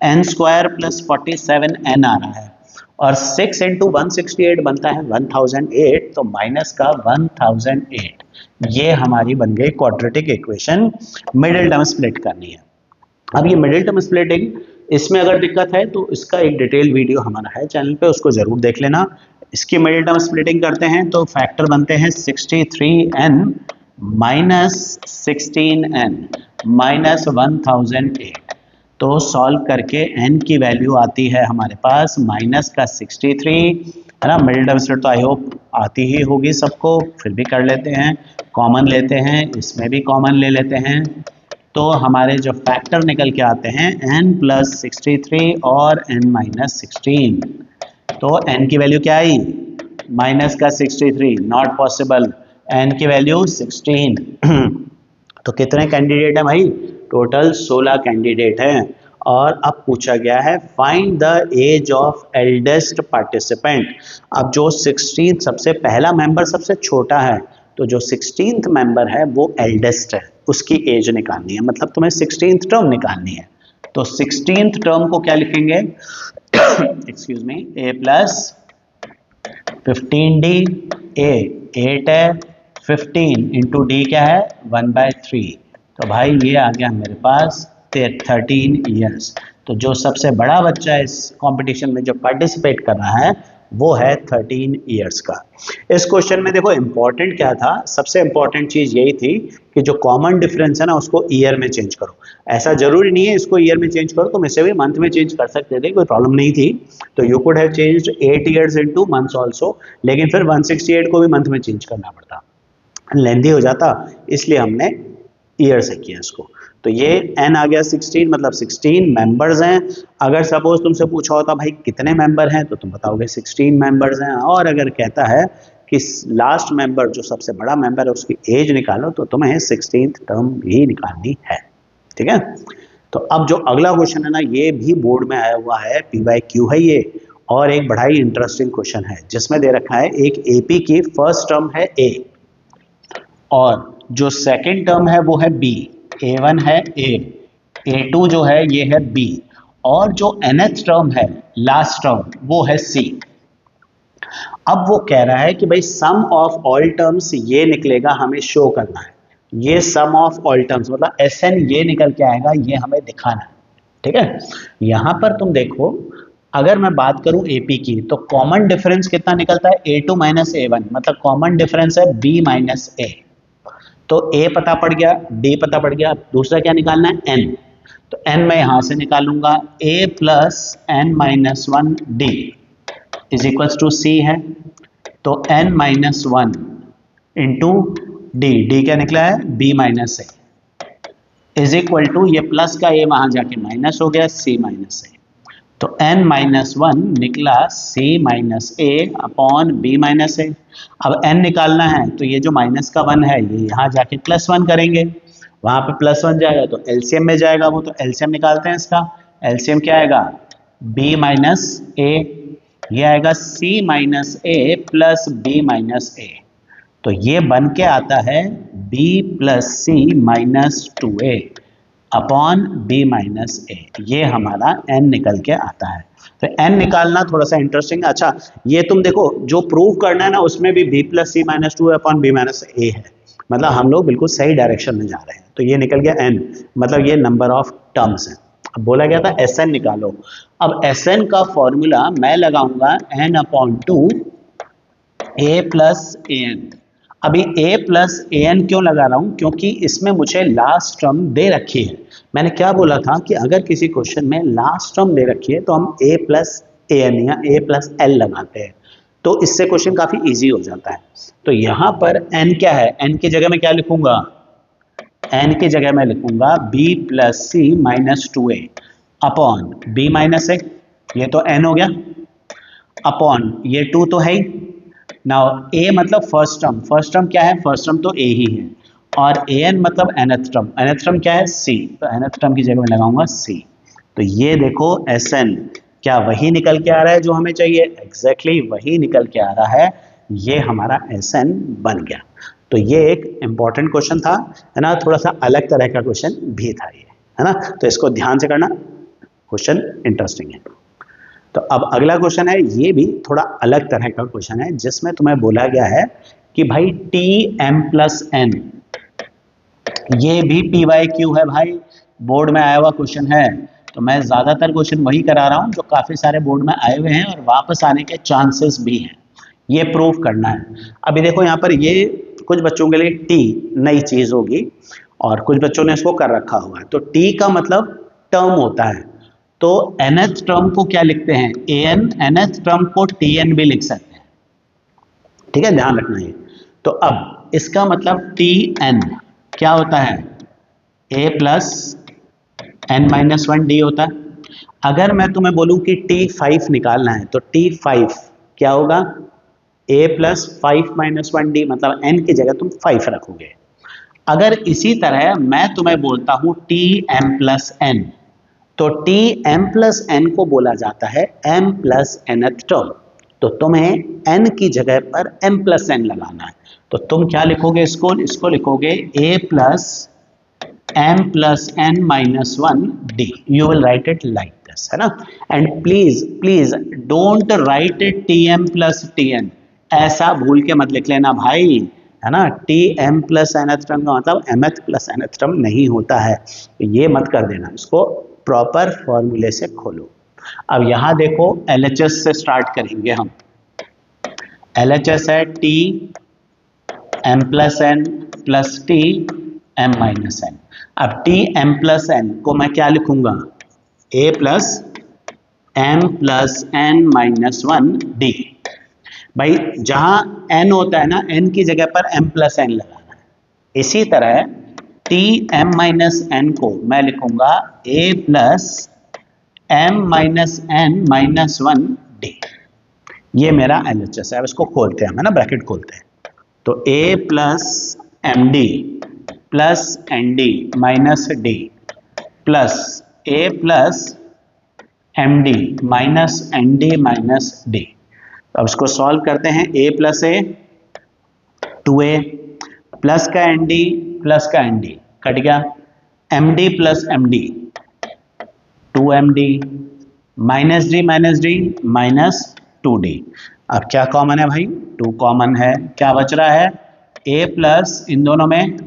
n² + 47n आ रहा है, और 6 × 168 बनता है 1008, तो माइनस का 1008, ये हमारी बन गई quadratic equation. Middle term split करनी है। अब ये मिडिल टर्म स्प्लिटिंग, इसमें अगर दिक्कत है तो इसका एक डिटेल वीडियो हमारा है चैनल पे, उसको जरूर देख लेना। इसकी मिडिल टर्म स्प्लिटिंग करते हैं तो फैक्टर बनते हैं 63n - 16n - 1008। तो सॉल्व करके n की वैल्यू आती है हमारे पास माइनस का 63, है ना। मिडिल टर्म स्प्लिट तो आई होप आती ही होगी सबको, फिर भी कर लेते हैं, कॉमन लेते हैं, इसमें भी कॉमन ले लेते हैं, तो हमारे जो फैक्टर निकल के आते हैं n + 63 और n - 16। तो n की वैल्यू क्या आई, माइनस का 63, नॉट पॉसिबल, n की वैल्यू 16। तो कितने कैंडिडेट हैं भाई, टोटल 16 कैंडिडेट हैं, और अब पूछा गया है find the age of eldest participant. अब जो 16 सबसे पहला मेंबर सबसे छोटा है, तो जो 16th मेंबर है वो एल्डेस्ट है, उसकी एज निकालनी है, मतलब तुम्हें 16th टर्म निकालनी है। तो 16th टर्म को क्या लिखेंगे, excuse me, a plus 15d, a 8 है, 15 इंटू डी क्या है 1/3, तो भाई ये आ गया मेरे पास 13 ईयर्स। तो जो सबसे बड़ा बच्चा इस कंपटीशन में जो पार्टिसिपेट कर रहा है वो है 13 ईयर्स का। इस क्वेश्चन में देखो इंपॉर्टेंट क्या था, सबसे इंपॉर्टेंट चीज यही थी कि जो कॉमन डिफरेंस है ना उसको ईयर में चेंज करो। ऐसा जरूरी नहीं है इसको ईयर में चेंज करो, तुम इसे भी मंथ में चेंज कर सकते थे, कोई प्रॉब्लम नहीं थी। तो you could have changed 8 years into months also, लेकिन फिर 168 को भी मंथ में चेंज करना पड़ता, लेंदी हो जाता, इसलिए हमने ईयर से किया इसको। तो ये n आ गया 16, मतलब 16 मेंबर्स हैं। अगर सपोज तुमसे पूछा होता भाई कितने मेंबर हैं, तो तुम बताओगे 16 मेंबर्स हैं। और अगर कहता है कि लास्ट मेंबर जो सबसे बड़ा मेंबर है उसकी एज निकालो, तो तुम्हें 16th टर्म ही निकालनी है। ठीक है, तो अब जो अगला क्वेश्चन है ना, ये भी बोर्ड में आया हुआ है, PYQ है ये, और एक बड़ा ही इंटरेस्टिंग क्वेश्चन है जिसमें दे रखा है एक AP की फर्स्ट टर्म है A, और जो सेकेंड टर्म है वो है B, A1 है A, A2 जो है ये है B, और जो nth टर्म है लास्ट टर्म वो है C। अब वो कह रहा है कि भाई सम ऑफ ऑल टर्म्स ये निकलेगा, हमें शो करना है। ये सम ऑफ ऑल टर्म्स मतलब SN ये निकल के आएगा, ये हमें दिखाना है। ठीक है, यहां पर तुम देखो, अगर मैं बात करूं AP की, तो कॉमन डिफरेंस कितना निकलता है, A2 माइनस A1, मतलब कॉमन डिफरेंस है B माइनस A। तो A पता पड़ गया, D पता पड़ गया, दूसरा क्या निकालना है N। तो N मैं यहां से निकालूंगा, A plus N minus 1D is equals to C है। तो N माइनस 1 इंटू D क्या निकला है B minus A is equal to, ये प्लस का A वहां जाके माइनस हो गया, C माइनस A। तो n माइनस 1 निकला C minus A upon B minus A। अब n निकालना है, तो ये जो माइनस का 1 है ये यहाँ जाके +1 करेंगे, वहां पे +1 जाएगा तो एलसीएम में जाएगा वो, तो एलसीएम निकालते हैं इसका। एलसीएम क्या आएगा B माइनस A, ये आएगा C minus A plus B minus A। तो ये बन के आता है B plus C minus 2A upon B minus A, ये हमारा n निकल के आता है। तो n निकालना थोड़ा सा इंटरेस्टिंग। अच्छा, ये तुम देखो जो प्रूव करना है ना उसमें भी B plus C minus 2 upon B minus A है, मतलब हम लोग बिल्कुल सही डायरेक्शन में जा रहे हैं। तो ये निकल गया n, मतलब ये नंबर ऑफ टर्म्स है। अब बोला गया था SN निकालो। अब SN का फॉर्मूला मैं लगाऊंगा n upon 2 A plus AN। अभी A प्लस AN क्यों लगा रहा हूं, क्योंकि इसमें मुझे लास्ट टर्म दे रखी है। मैंने क्या बोला था कि अगर किसी क्वेश्चन में लास्ट टर्म दे रखी है तो हम A प्लस AN या A प्लस L लगाते हैं, तो इससे क्वेश्चन काफी इजी हो जाता है। तो यहां पर n क्या है, n की जगह में क्या लिखूंगा, n की जगह में लिखूंगा B plus C minus 2A upon B minus A, ये तो n हो गया, अपॉन ये 2 तो है ही। नाउ A मतलब फर्स्ट टर्म, फर्स्ट टर्म क्या है, फर्स्ट टर्म तो A ही है, और AN मतलब nth टर्म, nth टर्म क्या है C, तो nth टर्म की जगह में लगाऊंगा C। तो ये देखो SN क्या वही निकल के आ रहा है जो हमें चाहिए, एग्जैक्टली वही निकल के आ रहा है, ये हमारा SN बन गया। तो ये एक इंपॉर्टेंट क्वेश्चन था, है ना, थोड़ा सा अलग तरह का क्वेश्चन भी था ये, है ना, तो इसको ध्यान से करना, क्वेश्चन इंटरेस्टिंग है। तो अब अगला क्वेश्चन है, ये भी थोड़ा अलग तरह का क्वेश्चन है, जिसमें तुम्हें बोला गया है कि भाई Tm प्लस n, ये भी PYQ है भाई, बोर्ड में आया हुआ क्वेश्चन है। तो मैं ज्यादातर क्वेश्चन वही करा रहा हूं जो काफी सारे बोर्ड में आए हुए हैं और वापस आने के चांसेस भी हैं, ये प्रूव करना है। अभी देखो यहाँ पर ये कुछ बच्चों के लिए T नई चीज होगी और कुछ बच्चों ने इसको कर रखा हुआ है। तो T का मतलब टर्म होता है, तो nth टर्म को क्या लिखते हैं an, nth टर्म को Tn भी लिख सकते हैं, ठीक है, ध्यान रखना ये। तो अब इसका मतलब Tn क्या होता है, a plus n minus 1D होता है। अगर मैं तुम्हें बोलूं कि T5 निकालना है, तो T5 क्या होगा, a प्लस 5 माइनस 1D, मतलब n की जगह तुम 5 रखोगे। अगर इसी तरह मैं तुम्हें बोलता हूं Tm प्लस n, तो टी एम प्लस एन को बोला जाता है एम प्लस nth टर्म। तो तुम्हें n की जगह पर m प्लस एन लगाना है। तो तुम क्या लिखोगे, इसको लिखोगे a plus m plus n minus 1 d। You will write it like this, है ना। And please please don't write it t M plus t n, ऐसा भूल के मत लिख लेना भाई, है ना। T M plus nth term का मतलब mth प्लस nth टर्म नहीं होता है, ये मत कर देना। इसको प्रॉपर फॉर्मूले से खोलो। अब यहां देखो LHS से स्टार्ट करेंगे हम। LHS है T M plus N plus T M minus N. अब टी एम प्लस एन को मैं क्या लिखूंगा, A plus M plus N minus 1 D. भाई जहां n होता है ना, n की जगह पर m प्लस एन लगाना है। इसी तरह टी एम माइनस एन को मैं लिखूंगा a plus m minus n minus 1 d. ये मेरा LHS है। अब इसको खोलते हैं, है ना, ब्रैकेट खोलते हैं। तो a plus m d plus n d minus d plus a plus m d minus n d minus d. अब इसको सॉल्व करते हैं। a plus a 2a plus का एन डी प्लस का एन डी कट गया, m d plus m d 2md minus d minus 2d। अब क्या common है भाई, 2 कॉमन है, क्या बच रहा है, a प्लस इन दोनों में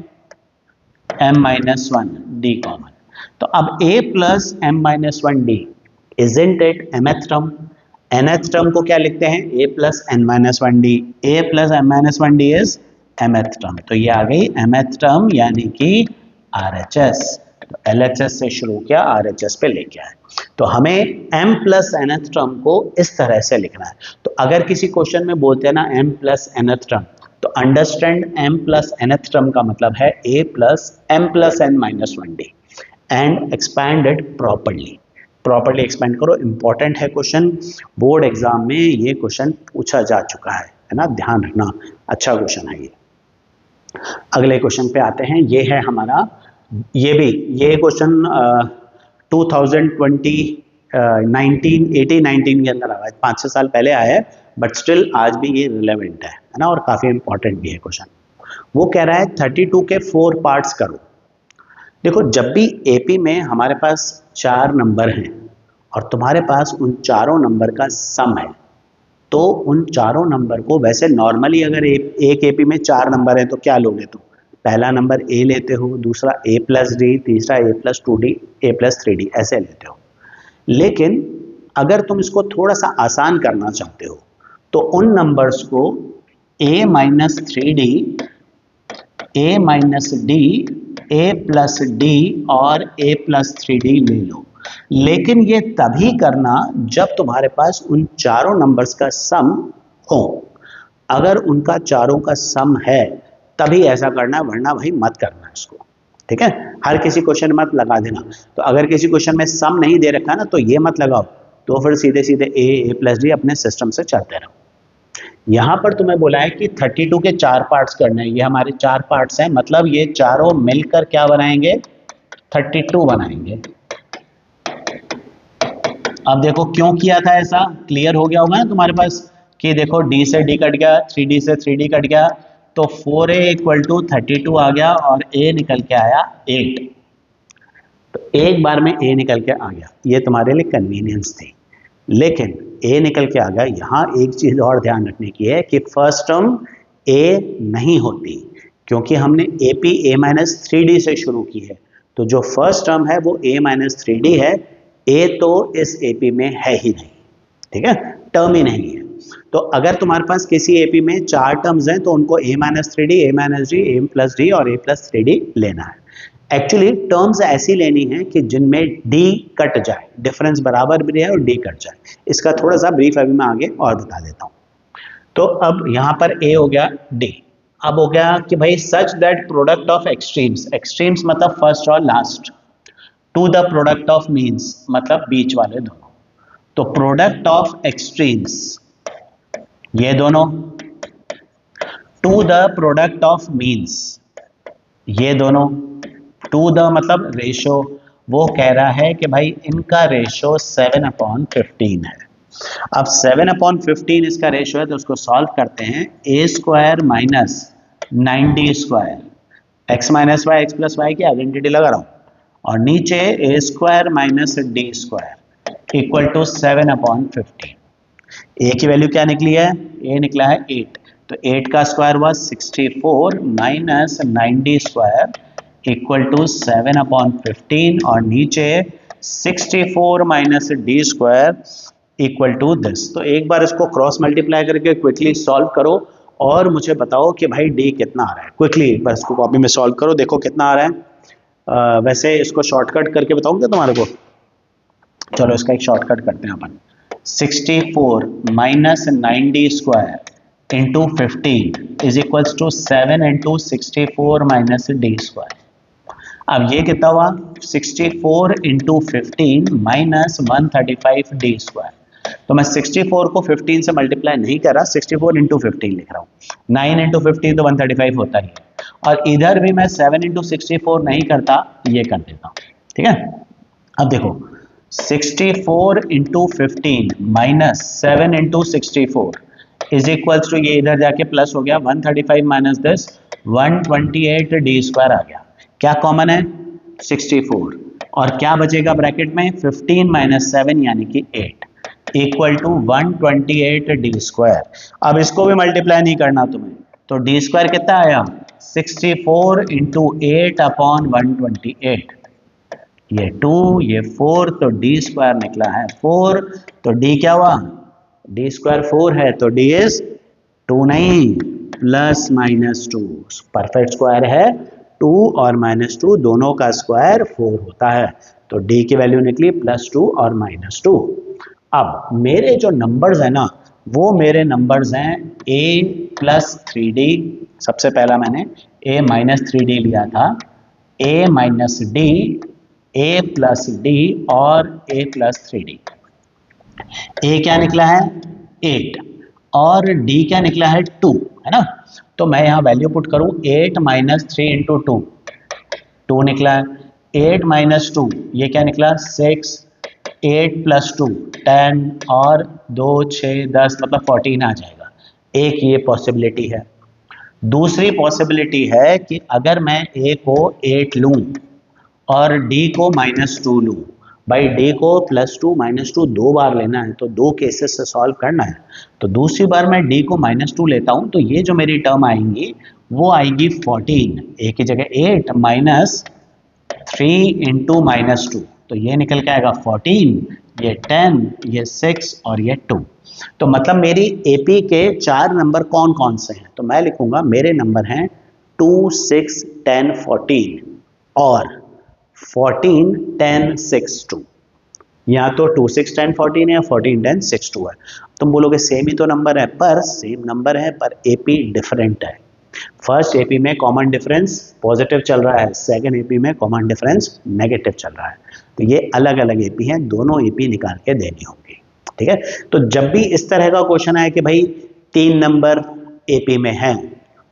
m माइनस 1 d कॉमन। तो अब a plus m minus 1 d isn't it mth term. nth term को क्या लिखते हैं, a plus n minus 1 d। a plus m minus 1 d is mth term. तो ये आ गई mth टर्म यानी कि RHS। तो LHS से शुरू किया, RHS पे लेके आए। तो हमें m प्लस nth टर्म को इस तरह से लिखना है। तो अगर किसी क्वेश्चन में बोलते हैं ना m प्लस nth टर्म, तो understand m plus nth term का मतलब है a plus m plus n minus 1 d and expand it properly expand करो। इंपॉर्टेंट है क्वेश्चन, बोर्ड एग्जाम में ये क्वेश्चन पूछा जा चुका है ना, ध्यान रखना, अच्छा क्वेश्चन है ये। अगले क्वेश्चन पे आते हैं। ये है हमारा, ये क्वेश्चन 2020 19 के अंदर आया है, 5-6 साल पहले आया है, बट स्टिल आज भी ये रिलेवेंट है ना, और काफी इंपॉर्टेंट भी है क्वेश्चन। वो कह रहा है 32 के 4 पार्ट्स करो। देखो जब भी एपी में हमारे पास 4 नंबर हैं और तुम्हारे पास उन चारों नंबर का सम है, तो उन चारों नंबर को वैसे नॉर्मली अगर एक एपी में 4 नंबर है तो क्या लोगे तुम, पहला नंबर ए लेते हो, दूसरा ए प्लस डी, तीसरा ए प्लस 2d, ए प्लस 3d ऐसे लेते हो। लेकिन अगर तुम इसको थोड़ा सा आसान करना चाहते हो तो उन नंबर्स को a minus 3d, a minus d, a plus d और a प्लस 3d ले लो। लेकिन ये तभी करना जब तुम्हारे पास उन चारों नंबर्स का सम हो। अगर उनका चारों का सम है तभी ऐसा करना, वरना भाई मत करना इसको, ठीक है। हर किसी क्वेश्चन में मत लगा देना। तो अगर किसी क्वेश्चन में सम नहीं दे रखा ना तो ये मत लगाओ, तो फिर सीधे सीधे a प्लस डी अपने सिस्टम से चलते रहो। यहां पर तुम्हें बोला है कि 32 के 4 पार्ट्स करने हैं। ये हमारे 4 पार्ट्स हैं, मतलब ये चारों मिलकर क्या बनाएंगे, 32 बनाएंगे। अब देखो क्यों किया था ऐसा, क्लियर हो गया होगा ना तुम्हारे पास कि देखो d से d कट गया, 3d से 3d कट गया, तो 4a इक्वल टू 32 आ गया और a निकल के आया 8। तो एक बार में a निकल के आ गया, ये तुम्हारे लिए कन्वीनियंस थी। लेकिन a निकल के आ गया, यहाँ एक चीज और ध्यान रखने की है कि फर्स्ट टर्म a नहीं होती, क्योंकि हमने AP a माइनस 3d से शुरू की है। तो जो फर्स्ट टर्म है वो a माइनस 3d है, a तो इस AP में है ही नहीं, ठीक है, टर्म ही नहीं है। तो अगर तुम्हारे पास किसी एपी में 4 टर्म्स हैं तो उनको a minus 3d, a minus d, a plus d और a प्लस 3d लेना है। एक्चुअली टर्म्स ऐसी लेनी है कि जिनमें d कट जाए, डिफरेंस बराबर भी रहे और d कट जाए। इसका थोड़ा सा ब्रीफ अभी मैं आगे और बता देता हूँ। तो अब यहाँ पर a हो गया, d अब हो गया कि भाई such that product of extremes, extremes मतलब फर्स्ट और last, to the product of means मतलब बीच वाले दोनों। तो प्रोडक्ट ऑफ एक्सट्रीम्स ये दोनों, to the product of means ये दोनों, टू द मतलब रेशो वो कह रहा है कि भाई इनका रेशो 7/15 है। अब 7/15 इसका रेशो है, तो उसको सॉल्व करते हैं। A square minus 9d², x minus y x plus y की आइडेंटिटी लगा रहा हूँ, और नीचे a square minus d² equal to 7/15। A की वैल्यू क्या निकली है? ए निकला है 8, तो 8 का स्क्वायर हुआ 64 माइनस 9d² इक्वल टू 7/15, और नीचे 64 minus d² equal to this. तो एक बार इसको क्रॉस मल्टीप्लाई करके क्विकली सॉल्व करो और मुझे बताओ कि भाई d कितना आ रहा है। क्विकली एक बार इसको कॉपी में सॉल्व करो, देखो कितना आ रहा है। वैसे इसको शॉर्टकट करके बताऊँ क्या तुम्हारे को? चलो इसका एक शॉर्टकट करते हैं अपन। 64 minus 9d² into 15 is equals to 7 into 64 minus d²। अब ये कितना हुआ? 64 इंटू 15 माइनस 135 d²। तो मैं 64 को 15 से मल्टीप्लाई नहीं कर रहा, 64 इंटू 15 लिख रहा हूँ। 9 इंटू 15 तो 135 होता ही है, और इधर भी मैं 7 इंटू 64 नहीं करता, ये कर देता हूँ। ठीक है, अब देखो 64 into 15 minus 7 into 64 is equals to, ये इधर जाके प्लस हो गया, 135 माइनस दिस 128 d² आ गया। क्या कॉमन है? 64, और क्या बचेगा ब्रैकेट में? 15 माइनस 7 यानी कि 8 इक्वल टू 128 d²। अब इसको भी मल्टीप्लाई नहीं करना तुम्हें, तो d² कितना आया? 64 इंटू 8/128, ये 2 ये 4, तो d² निकला है 4। तो d क्या हुआ? d² 4 है, तो d इज 2 नहीं, प्लस माइनस 2। परफेक्ट स्क्वायर है, 2 और -2 दोनों का स्क्वायर 4 होता है, तो d की वैल्यू निकली +2 और -2। अब मेरे जो नंबर्स हैं ना, वो मेरे नंबर्स हैं a + 3d। सबसे पहला मैंने a - 3d लिया था, a - d, a + d और a + 3d। a क्या निकला है? 8, और d क्या निकला है? 2, है ना। तो मैं यहाँ वैल्यू पुट करूँ, 8 - 3 इंटू 2, 2 निकला है। 8 - 2 ये क्या निकला? 6, 8 + 2 10, और 2 6 10, मतलब 14 आ जाएगा। एक ये पॉसिबिलिटी है। दूसरी पॉसिबिलिटी है कि अगर मैं a को 8 लूँ और d को -2 लूँ। भाई d को +2 -2 दो बार लेना है, तो दो केसेस से सॉल्व करना है। तो दूसरी बार मैं d को -2 लेता हूँ, तो ये जो मेरी टर्म आएंगी वो आएगी 14, a की जगह 8 -3 इंटू -2, तो ये निकल के आएगा 14, ये 10, ये 6 और ये 2। तो मतलब मेरी AP के 4 नंबर कौन कौन से हैं? तो मैं लिखूंगा मेरे नंबर हैं 2 6 10 14 और 14 10 6 2। या तो 2 6 10 14 है, 14 10 6 2 है। तुम बोलोगे सेम ही तो नंबर है, पर सेम नंबर है पर AP डिफरेंट है। फर्स्ट AP में कॉमन डिफरेंस पॉजिटिव चल रहा है, सेकंड AP में कॉमन डिफरेंस नेगेटिव चल रहा है। तो ये अलग अलग AP हैं, दोनों AP निकाल के देनी होंगी। ठीक है, तो जब भी इस तरह का क्वेश्चन आए कि भाई 3 नंबर AP में हैं,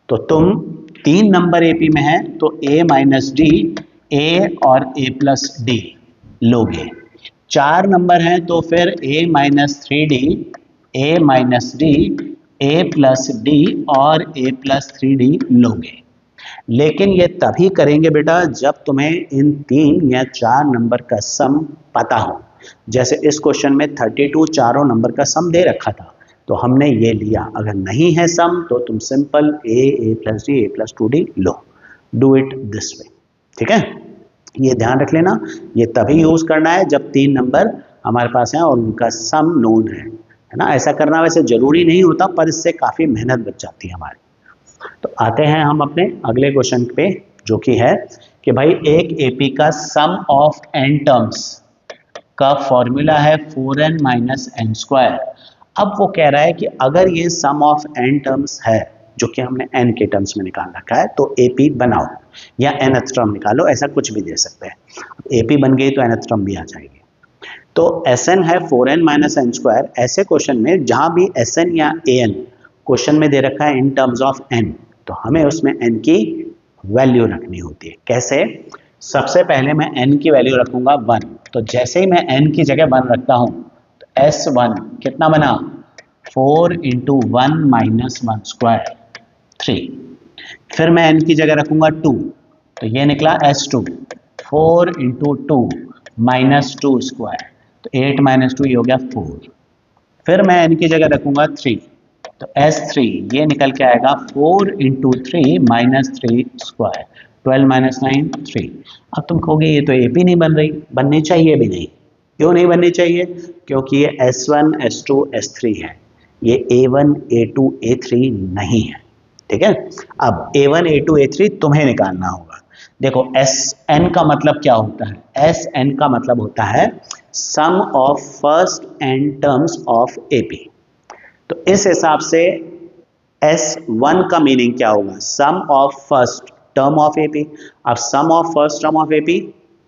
तो तुम 3 नंबर AP में हैं तो a - d, a और a + d लोगे। 4 नंबर हैं तो फिर a - 3d, a - d, a + d और a + 3d लोगे। लेकिन ये तभी करेंगे बेटा जब तुम्हें इन 3 या 4 नंबर का सम पता हो। जैसे इस क्वेश्चन में 32 चारों नंबर का सम दे रखा था, तो हमने ये लिया। अगर नहीं है सम तो तुम simple a + d, a + 2d low. Do it this way. ठीक है, ये ध्यान रख लेना, ये तभी यूज करना है जब 3 नंबर हमारे पास हैं और उनका सम नोन है ना। ऐसा करना वैसे जरूरी नहीं होता, पर इससे काफी मेहनत बच जाती है हमारी। तो आते हैं हम अपने अगले क्वेश्चन पे, जो कि है कि भाई एक AP का सम ऑफ n टर्म्स का फॉर्मूला है 4n - n²। अब वो कह रहा है कि अगर ये सम ऑफ n टर्म्स है, जो कि हमने n के टर्म्स में निकाल रखा है, तो AP बनाओ या nth टर्म निकालो, ऐसा कुछ भी दे सकते हैं। AP बन गई तो nth टर्म भी आ जाएगी। तो Sn है 4n - n²। ऐसे क्वेश्चन में जहां भी Sn या An क्वेश्चन में दे रखा है इन टर्म्स ऑफ n, तो हमें उसमें n की वैल्यू रखनी होती है। कैसे? सबसे पहले मैं n की वैल्यू रखूंगा 1, तो जैसे ही मैं n की जगह 1 रखता हूं तो S1 कितना बना, 4 इंटू 1 माइनस 1 स्क्वायर 3। फिर मैं n की जगह रखूंगा 2, तो ये निकला S2 4 इंटू 2 माइनस 2 स्क्वायर, तो 8 माइनस 2 ये हो गया 4। फिर मैं n की जगह रखूंगा 3, तो S3 ये निकल के आएगा 4 इंटू 3 माइनस 3 स्क्वायर, 12 माइनस 9 3। अब तुम कहोगे ये तो AP नहीं बन रही, बननी चाहिए भी नहीं। क्यों नहीं बननी चाहिए, क्योंकि ये S1 S2 S3 है, ये A1 A2 A3 नहीं है। ठीक है, अब A1 A2 A3 तुम्हें निकालना होगा। देखो Sn का मतलब क्या होता है, Sn का मतलब होता है sum of first n terms of AP। तो इस हिसाब से S1 का मीनिंग क्या होगा, sum of first term of AP। अब sum of first term of AP,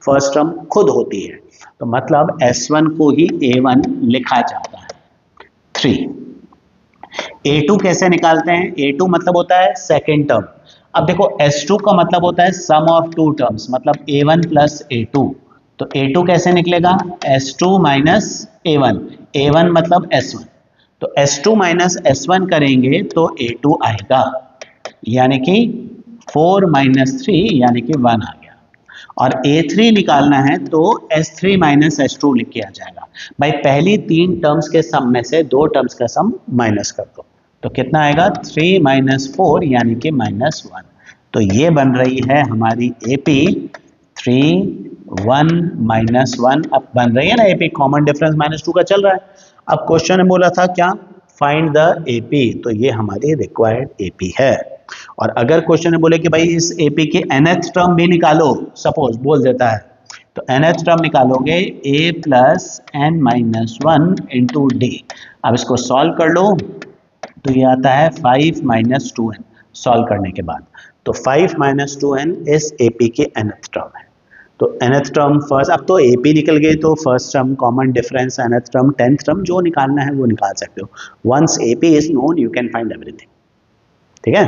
first term खुद होती है, तो मतलब S1 को ही A1 लिखा जाता है। 3 A2 कैसे निकालते हैं, A2 मतलब होता है सेकेंड टर्म। अब देखो S2 का मतलब होता है सम ऑफ टू टर्म्स, मतलब A1 प्लस A2, तो A2 कैसे निकलेगा, S2 माइनस A1, A1 मतलब S1, तो S2 माइनस S1 करेंगे तो A2 आएगा, यानी कि 4 माइनस 3 यानी कि 1 आ गया। और A3 निकालना है तो S3 माइनस S2 लिख के आ जाएगा। भाई पहली 3 टर्म्स के सम में से 2 टर्म्स का सम माइनस कर दो, तो कितना आएगा 3 माइनस 4 यानी कि माइनस 1। तो ये बन रही है हमारी AP 3 1 माइनस 1। अब बन रही है ना AP, कॉमन डिफरेंस -2 का चल रहा है। अब क्वेश्चन ने बोला था क्या, फाइंड द AP, तो ये हमारी रिक्वायर्ड AP है। और अगर क्वेश्चन ने बोले कि भाई इस AP के nth टर्म भी निकालो, सपोज बोल देता है, तो nth टर्म निकालोगे A plus n minus 1 into D. अब इसको सॉल्व कर लो, तो ये आता है 5 माइनस 2n सॉल्व करने के बाद। तो 5 माइनस 2n इस AP के nth टर्म है। तो nth टर्म फर्स्ट, अब तो AP निकल गई तो first term, common difference, nth term, 10th term जो निकालना है वो निकाल सकते हो। Once AP is known you can find everything. ठीक है,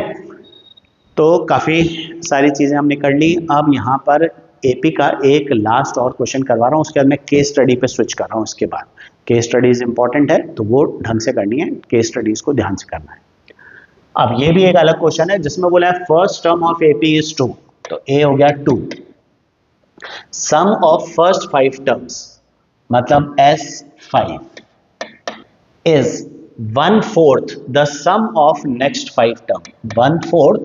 तो काफ़ी सारी चीज़ें हमने कर ली। अब यहाँ पर AP का एक लास्ट और क्वेश्चन करवा रहा हूँ, उसके बाद मैं केस स्टडी पे स्विच कर रहा हूँ। इसके बाद केस स्टडीज इंपॉर्टेंट है तो वो ढंग से करनी है, केस स्टडीज को ध्यान से करना है। अब ये भी एक अलग क्वेश्चन है जिसमें बोला है first term of AP is 2, तो A हो गया 2, सम ऑफ फर्स्ट 5 टर्म्स मतलब S5 is 1/4 the sum of next 5 term, 1/4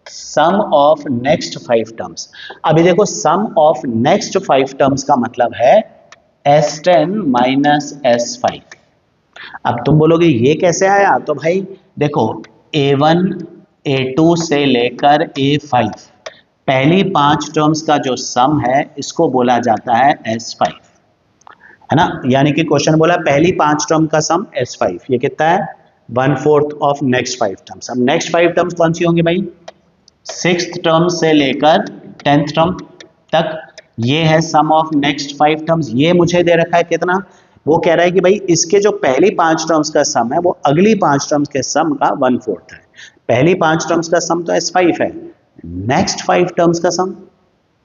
sum of next 5 terms। अभी देखो सम ऑफ नेक्स्ट 5 टर्म्स का मतलब है S10 माइनस S5। अब तुम बोलोगे ये कैसे आया, तो भाई देखो A1 A2 से लेकर A5 पहली 5 टर्म्स का जो सम है इसको बोला जाता है S5, है ना। यानी कि क्वेश्चन बोला पहली 5 टर्म का सम S5, ये कितना है 1/4 ऑफ नेक्स्ट 5 टर्म्स। अब नेक्स्ट 5 टर्म्स कौन सी होंगी भाई, 6th टर्म से लेकर 10th टर्म तक, ये है सम ऑफ नेक्स्ट 5 टर्म्स। ये मुझे दे रखा है कितना, वो कह रहा है कि भाई इसके जो पहली 5 टर्म्स का सम है वो अगली 5 टर्म्स के सम का 1/4 है। पहली 5 टर्म्स का सम तो S5 है, नेक्स्ट 5 टर्म्स का सम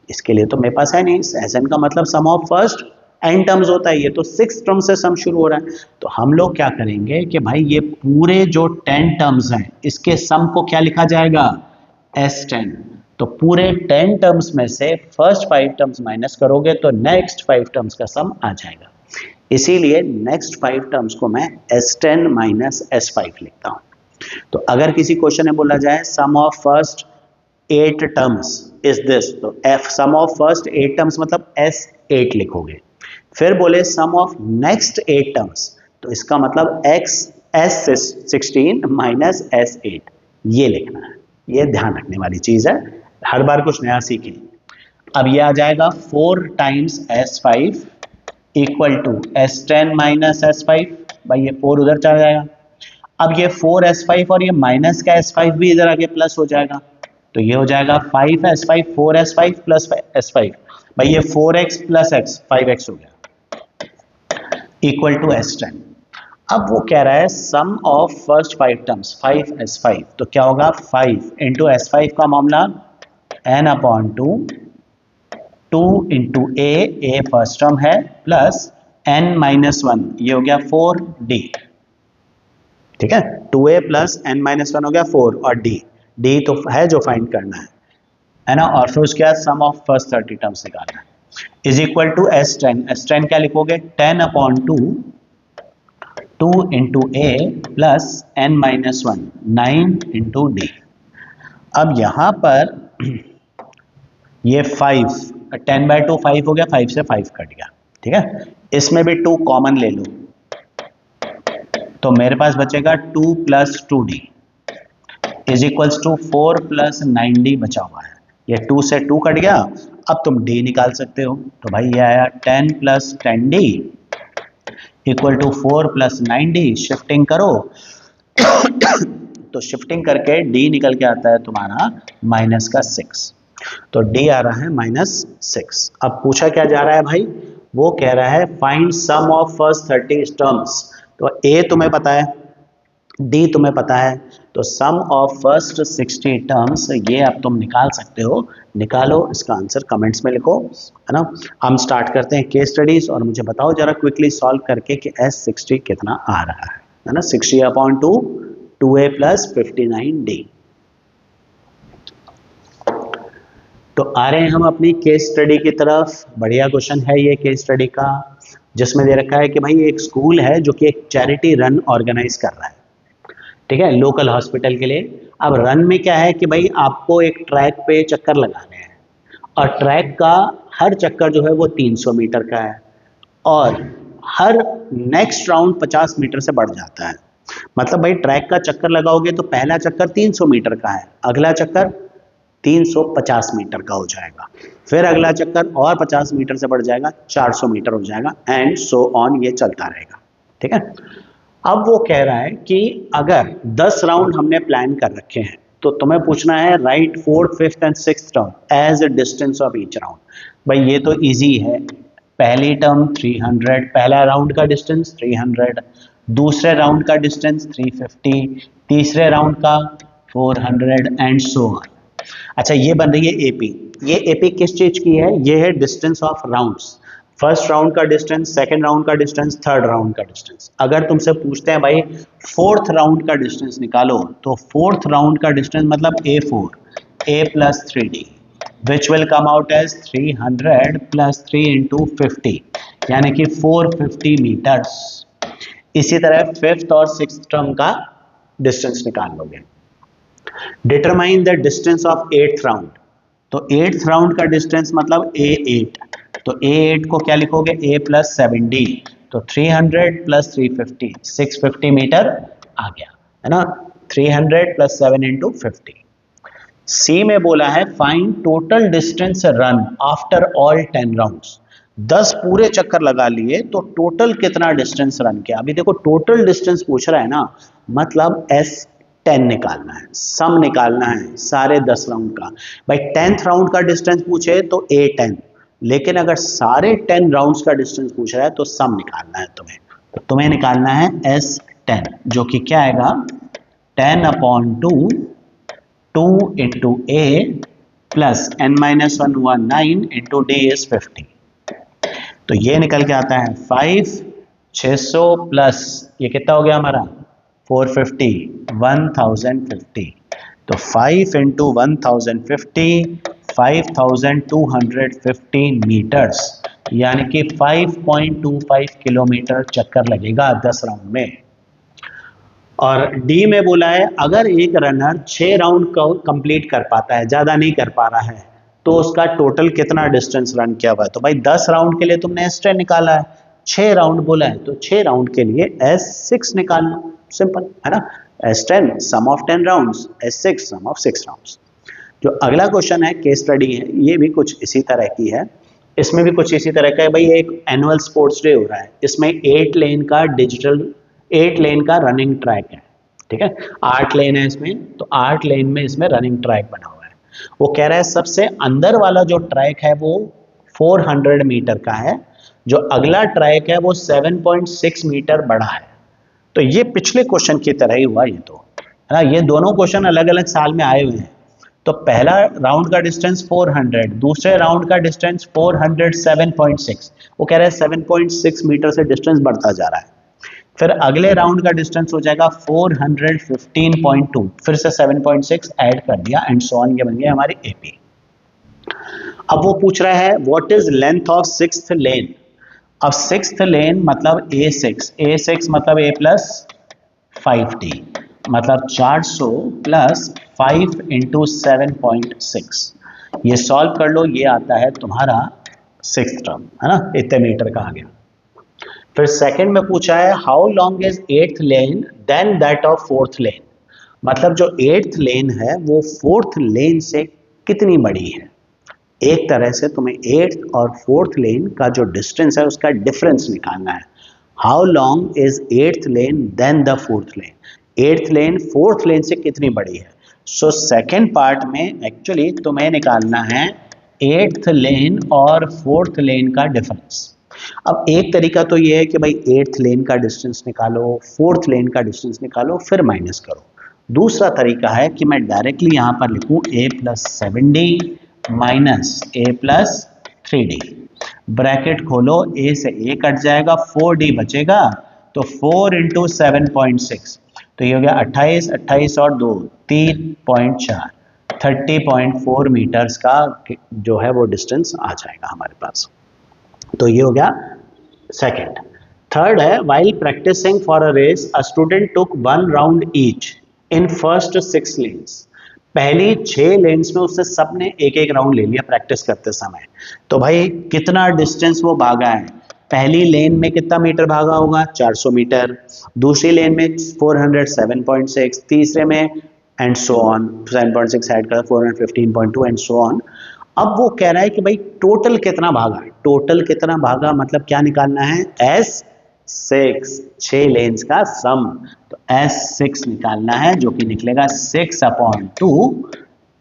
इसके लिए तो मेरे पास है नहीं। Sn का मतलब सम ऑफ फर्स्ट n टर्म्स होता है, ये तो 6 टर्म से सम शुरू हो रहा है। तो हम लोग क्या करेंगे कि भाई ये पूरे जो 10 टर्म्स हैं इसके सम को क्या लिखा जाएगा, S10। तो पूरे 10 टर्म्स में से फर्स्ट 5 टर्म्स माइनस करोगे तो नेक्स्ट 5 टर्म्स का सम आ जाएगा। इसीलिए नेक्स्ट 5 टर्म्स को मैं S10 माइनस S5 लिखता हूं। तो अगर किसी क्वेश्चन में बोला जाए sum of first 8 terms is this, तो F sum of first 8 terms मतलब S8 लिखोगे। फिर बोले सम ऑफ नेक्स्ट 8 टर्म्स, तो इसका मतलब S16 माइनस S8 ये लिखना है। ये ध्यान रखने वाली चीज है, हर बार कुछ नया सीखें। अब ये आ जाएगा 4 times S5 equal to S10 minus S5, भाई ये 4 उधर चला जाएगा। अब ये 4S5 और ये माइनस का S5 भी इधर आके प्लस हो जाएगा, तो ये हो जाएगा 5S5 4S5 प्लस S5, भाई ये 4x प्लस x 5x हो गया इक्वल टू S10। अब वो कह रहा है sum of first 5 terms 5S5, तो क्या होगा 5 इंटू S5 का मामला n/2 2 इंटू ए फर्स्ट टर्म है, प्लस n-1 ये हो गया 4d, ठीक है, 2a प्लस n-1 हो गया 4 और d तो है जो फाइंड करना है ना, और फिर उसके बाद सम ऑफ फर्स्ट 30 टर्म्स निकालना है, इज इक्वल टू S10 क्या लिखोगे, 10/2 2 into a plus n-1 9 into D. अब यहां पर ये 5 10/2 5 हो गया, 5 से 5 कट गया, ठीक है, इसमें भी 2 कॉमन ले लो तो मेरे पास बचेगा 2 plus 2d is equals to 4 plus 9d बचा हुआ है, ये 2 से 2 कट गया, अब तुम d निकाल सकते हो, तो भाई ये आया 10 plus 10d equal to 4 plus 9d, shifting करो तो शिफ्टिंग करके d निकल के आता है तुम्हारा माइनस का 6, तो d आ रहा है -6। अब पूछा क्या जा रहा है भाई, वो कह रहा है find sum of first 30 terms, तो a तुम्हें पता है, d तुम्हें पता है, तो सम ऑफ फर्स्ट 60 टर्म्स ये अब तुम निकाल सकते हो, निकालो, इसका आंसर कमेंट्स में लिखो, है ना। हम स्टार्ट करते हैं केस स्टडीज, और मुझे बताओ जरा क्विकली सॉल्व करके कि S60 कितना आ रहा है ना, 60/2 2a प्लस 59d। तो आ रहे हैं हम अपनी केस स्टडी की तरफ, बढ़िया क्वेश्चन है ये केस स्टडी का, जिसमें दे रखा है कि भाई एक स्कूल है जो कि एक चैरिटी रन ऑर्गेनाइज कर रहा है, ठीक है, लोकल हॉस्पिटल के लिए। अब रन में क्या है कि भाई आपको एक ट्रैक पे चक्कर लगाने हैं, और ट्रैक का हर चक्कर जो है वो 300 मीटर का है, और हर नेक्स्ट राउंड 50 मीटर से बढ़ जाता है, मतलब भाई ट्रैक का चक्कर लगाओगे तो पहला चक्कर 300 मीटर का है, अगला चक्कर 350 मीटर का हो जाएगा, फिर अगला चक्कर और 50 मीटर से बढ़ जाएगा, 400 मीटर हो जाएगा, एंड सो ऑन, ये चलता रहेगा, ठीक है। अब वो कह रहा है कि अगर 10 राउंड हमने प्लान कर रखे हैं, तो तुम्हें पूछना है write 4th 5th and 6th term as a distance of each round. भाई ये तो इजी है, पहली टर्म 300, पहला राउंड का डिस्टेंस 300, दूसरे राउंड का डिस्टेंस 350, तीसरे राउंड का 400 एंड सो ऑन। अच्छा, ये बन रही है एपी, ये एपी किस चीज की है, ये है distance of rounds, first round का डिस्टेंस, सेकंड राउंड का डिस्टेंस, थर्ड राउंड का डिस्टेंस। अगर तुमसे पूछते हैं भाई 4th राउंड का डिस्टेंस निकालो, तो 4th राउंड का डिस्टेंस मतलब A4 a plus 3d which will come out as 300 plus 3 into 50, यानी कि 450 मीटर्स। इसी तरह 5th और 6th टर्म का डिस्टेंस निकाल लोगे। Determine the distance of 8th round, तो 8th राउंड का डिस्टेंस मतलब A8, तो A8 को क्या लिखोगे, A प्लस 7d, तो 300 प्लस 350 650 मीटर आ गया, है ना, 300 प्लस 7 इंटू 50। सी में बोला है find total distance run after all 10 rounds, 10 पूरे चक्कर लगा लिए तो टोटल कितना डिस्टेंस रन किया। अभी देखो टोटल डिस्टेंस पूछ रहा है ना, मतलब S10 निकालना है, सम निकालना है सारे 10 राउंड का। भाई 10th राउंड का डिस्टेंस पूछे तो A10, लेकिन अगर सारे 10 राउंड्स का डिस्टेंस पूछ रहा है तो सम निकालना है तुम्हें, तो तुम्हें निकालना है S10, जो कि क्या आएगा 10/2 2 इंटू A प्लस n-1 हुआ 9 इंटू D इज 50, तो ये निकल के आता है 5 600 प्लस ये कितना हो गया हमारा 450 1050, तो 5 इंटू 1050 5250 मीटर्स, यानी कि 5.25 किलोमीटर चक्कर लगेगा 10 राउंड में। और डी में बोला है अगर एक रनर 6 राउंड को कंप्लीट कर पाता है, ज़्यादा नहीं कर पा रहा है, तो उसका टोटल कितना डिस्टेंस रन किया हुआ है। तो भाई 10 राउंड के लिए तुमने S10 निकाला है, 6 राउंड बोला है तो 6 राउंड के लिए S6 निकालना, सिंपल है ना। S10 sum of 10 rounds, S6 sum of 6 rounds. जो अगला क्वेश्चन है केस स्टडी है, ये भी कुछ इसी तरह की है, इसमें भी कुछ इसी तरह का है। भाई एक एनुअल स्पोर्ट्स डे हो रहा है, इसमें 8 लेन का रनिंग ट्रैक है, ठीक है, 8 लेन है इसमें, तो 8 लेन में इसमें रनिंग ट्रैक बना हुआ है। वो कह रहा है सबसे अंदर वाला जो ट्रैक है वो 400 मीटर का है, जो अगला ट्रैक है वो 7.6 मीटर बड़ा है। तो ये पिछले क्वेश्चन की तरह ही हुआ, ये तो है ना, ये दोनों क्वेश्चन अलग अलग साल में आए हुए हैं, तो पहला राउंड का डिस्टेंस 400, दूसरे राउंड का डिस्टेंस 407.6, वो कह रहा है 7.6 मीटर से डिस्टेंस बढ़ता जा रहा है। फिर अगले राउंड का डिस्टेंस हो जाएगा 415.2, फिर से 7.6 ऐड कर दिया एंड सो ऑन, ये बन गया हमारी एपी। अब वो पूछ रहा है what is length of sixth lane. अब सिक्स्थ लेन मतलब A6 मतलब A प्लस 5D, मतलब 400 प्लस 5 इंटू 7.6। ये सॉल्व कर लो, ये आता है तुम्हारा सिक्स्थ टर्म, है ना, इतने मीटर का आ गया। फिर सेकंड में पूछा है how long is eighth lane than that of fourth lane, मतलब जो एट्थ लेन है वो फोर्थ लेन से कितनी बड़ी है। एक तरह से तुम्हें एट्थ और फोर्थ लेन का जो डिस्टेंस है उसका डिफरेंस निकालना है। How long is eighth lane than the fourth lane, eighth lane fourth lane से कितनी बड़ी है। सो सेकेंड पार्ट में एक्चुअली तुम्हें निकालना है एट्थ लेन और फोर्थ लेन का डिफरेंस। अब एक तरीका तो ये है कि भाई एट्थ लेन का डिस्टेंस निकालो, फोर्थ लेन का डिस्टेंस निकालो, फिर माइनस करो। दूसरा तरीका है कि मैं डायरेक्टली यहां पर लिखूं a plus 7d minus a plus 3d, bracket खोलो, a से a कट जाएगा, 4d बचेगा, तो 4 इंटू 7.6, तो ये हो गया 28, 28 और 2 3.4, 30.4 मीटर्स का जो है वो डिस्टेंस आ जाएगा हमारे पास। तो ये हो गया सेकेंड। थर्ड है while practicing for a race a student took 1 round each in first 6 lanes, पहली 6 लेन्स में उससे सबने एक एक राउंड ले लिया प्रैक्टिस करते समय। तो भाई कितना डिस्टेंस वो भागा है, पहली लेन में कितना मीटर भागा होगा 400 मीटर, दूसरी लेन में 407.6, तीसरे में एंड सो ऑन 7.6 ऐड कर 415.2 एंड सो ऑन। अब वो कह रहा है कि भाई टोटल कितना भागा, टोटल कितना भागा मतलब क्या निकालना है S6, 6 लेन्स का सम, तो S6 निकालना है जो कि निकलेगा 6/2,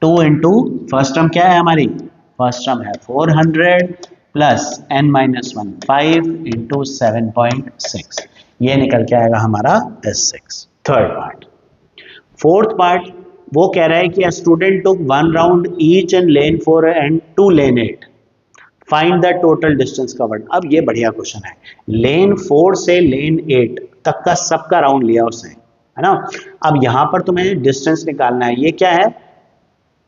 2 इंटू फर्स्ट टर्म क्या है हमारी, फर्स्ट टर्म है 400 प्लस n-1 5 इंटू 7.6, ये निकल के आएगा हमारा S6 third part. Fourth part वो कह रहा है कि student took 1 round each in lane 4 and 2 lane 8, find the total distance covered. अब ये बढ़िया क्वेश्चन है, लेन 4 से लेन 8 तक का सबका राउंड लिया उसने, है ना। अब यहां पर तुम्हें डिस्टेंस निकालना है, ये क्या है,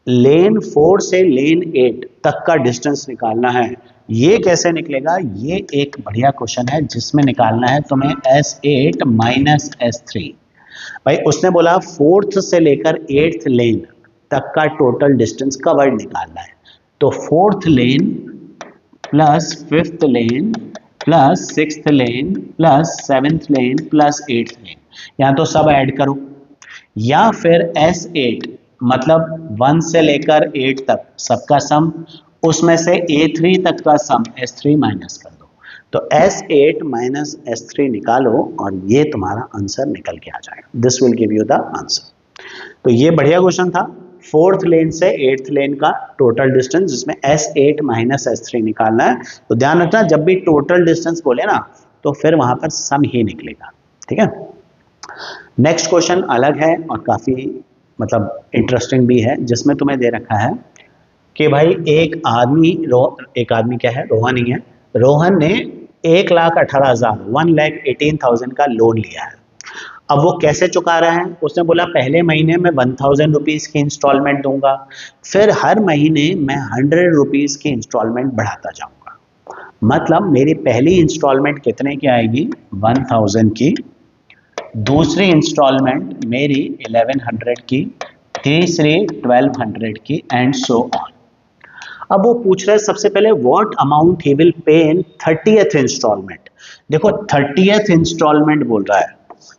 लेन 4 से लेन 8 तक का डिस्टेंस निकालना है। ये कैसे निकलेगा, ये एक बढ़िया क्वेश्चन है जिसमें निकालना है तुम्हें S8 माइनस S3। भाई उसने बोला फोर्थ से लेकर 8th लेन तक का टोटल डिस्टेंस कवर्ड निकालना है, तो फोर्थ लेन प्लस फिफ्थ लेन प्लस सिक्स्थ लेन प्लस 7th लेन प्लस 8th लेन, यहां तो सब ऐड करो, या फिर S8 मतलब 1 से लेकर 8 तक सबका सम, उसमें से A3 तक का सम S3 माइनस कर दो, तो S8 माइनस S3 निकालो और ये तुम्हारा आंसर निकल के आ जाएगा, this will give you the answer. तो ये बढ़िया क्वेश्चन था, फोर्थ लेन से 8th लेन का टोटल डिस्टेंस जिसमें S8 माइनस S3 निकालना है। तो ध्यान रखना जब भी टोटल डिस्टेंस बोले ना तो फिर वहां पर सम ही निकलेगा, ठीक है। नेक्स्ट क्वेश्चन अलग है और काफी मतलब इंटरेस्टिंग भी है, जिसमें तुम्हें दे रखा है कि भाई एक आदमी क्या है, रोहन ही है, रोहन ने 1,18,000 1,18,000 का लोन लिया है। अब वो कैसे चुका रहा है, उसने बोला पहले महीने में 1,000 रुपीज़ की इंस्टॉलमेंट दूंगा, फिर हर महीने मैं 100 रुपीज़ की इंस्टॉलमेंट बढ़ाता जाऊंगा, मतलब मेरी पहली इंस्टॉलमेंट कितने की आएगी 1,000 की, दूसरी इंस्टॉलमेंट मेरी 1,100 की, तीसरी 1,200 की एंड सो ऑन। अब वो पूछ रहे हैं सबसे पहले what amount he will pay in 30th instalment. देखो 30th इंस्टॉलमेंट बोल रहा है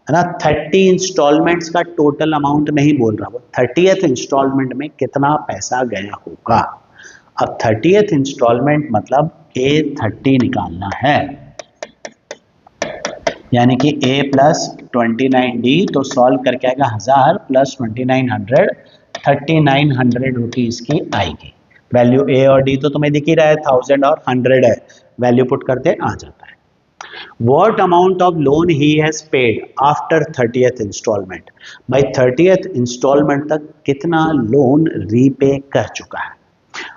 ना, 30 इंस्टॉलमेंट्स का टोटल अमाउंट नहीं बोल रहा, वो 30th इंस्टॉलमेंट में कितना पैसा गया होगा। अब 30th इंस्टॉलमेंट मतलब A30 निकालना है, यानी कि A प्लस 29D, तो सॉल्व करके आएगा 1000 प्लस 2900 3900 रुपीज की आएगी। वैल्यू A और D तो तुम्हें दिख ही रहा है, 1000 और 100 है, वैल्यू पुट करते आ जाता है। What amount of loan he has paid after 30th installment? भाई 30th installment तक कितना लोन रीपे कर चुका है।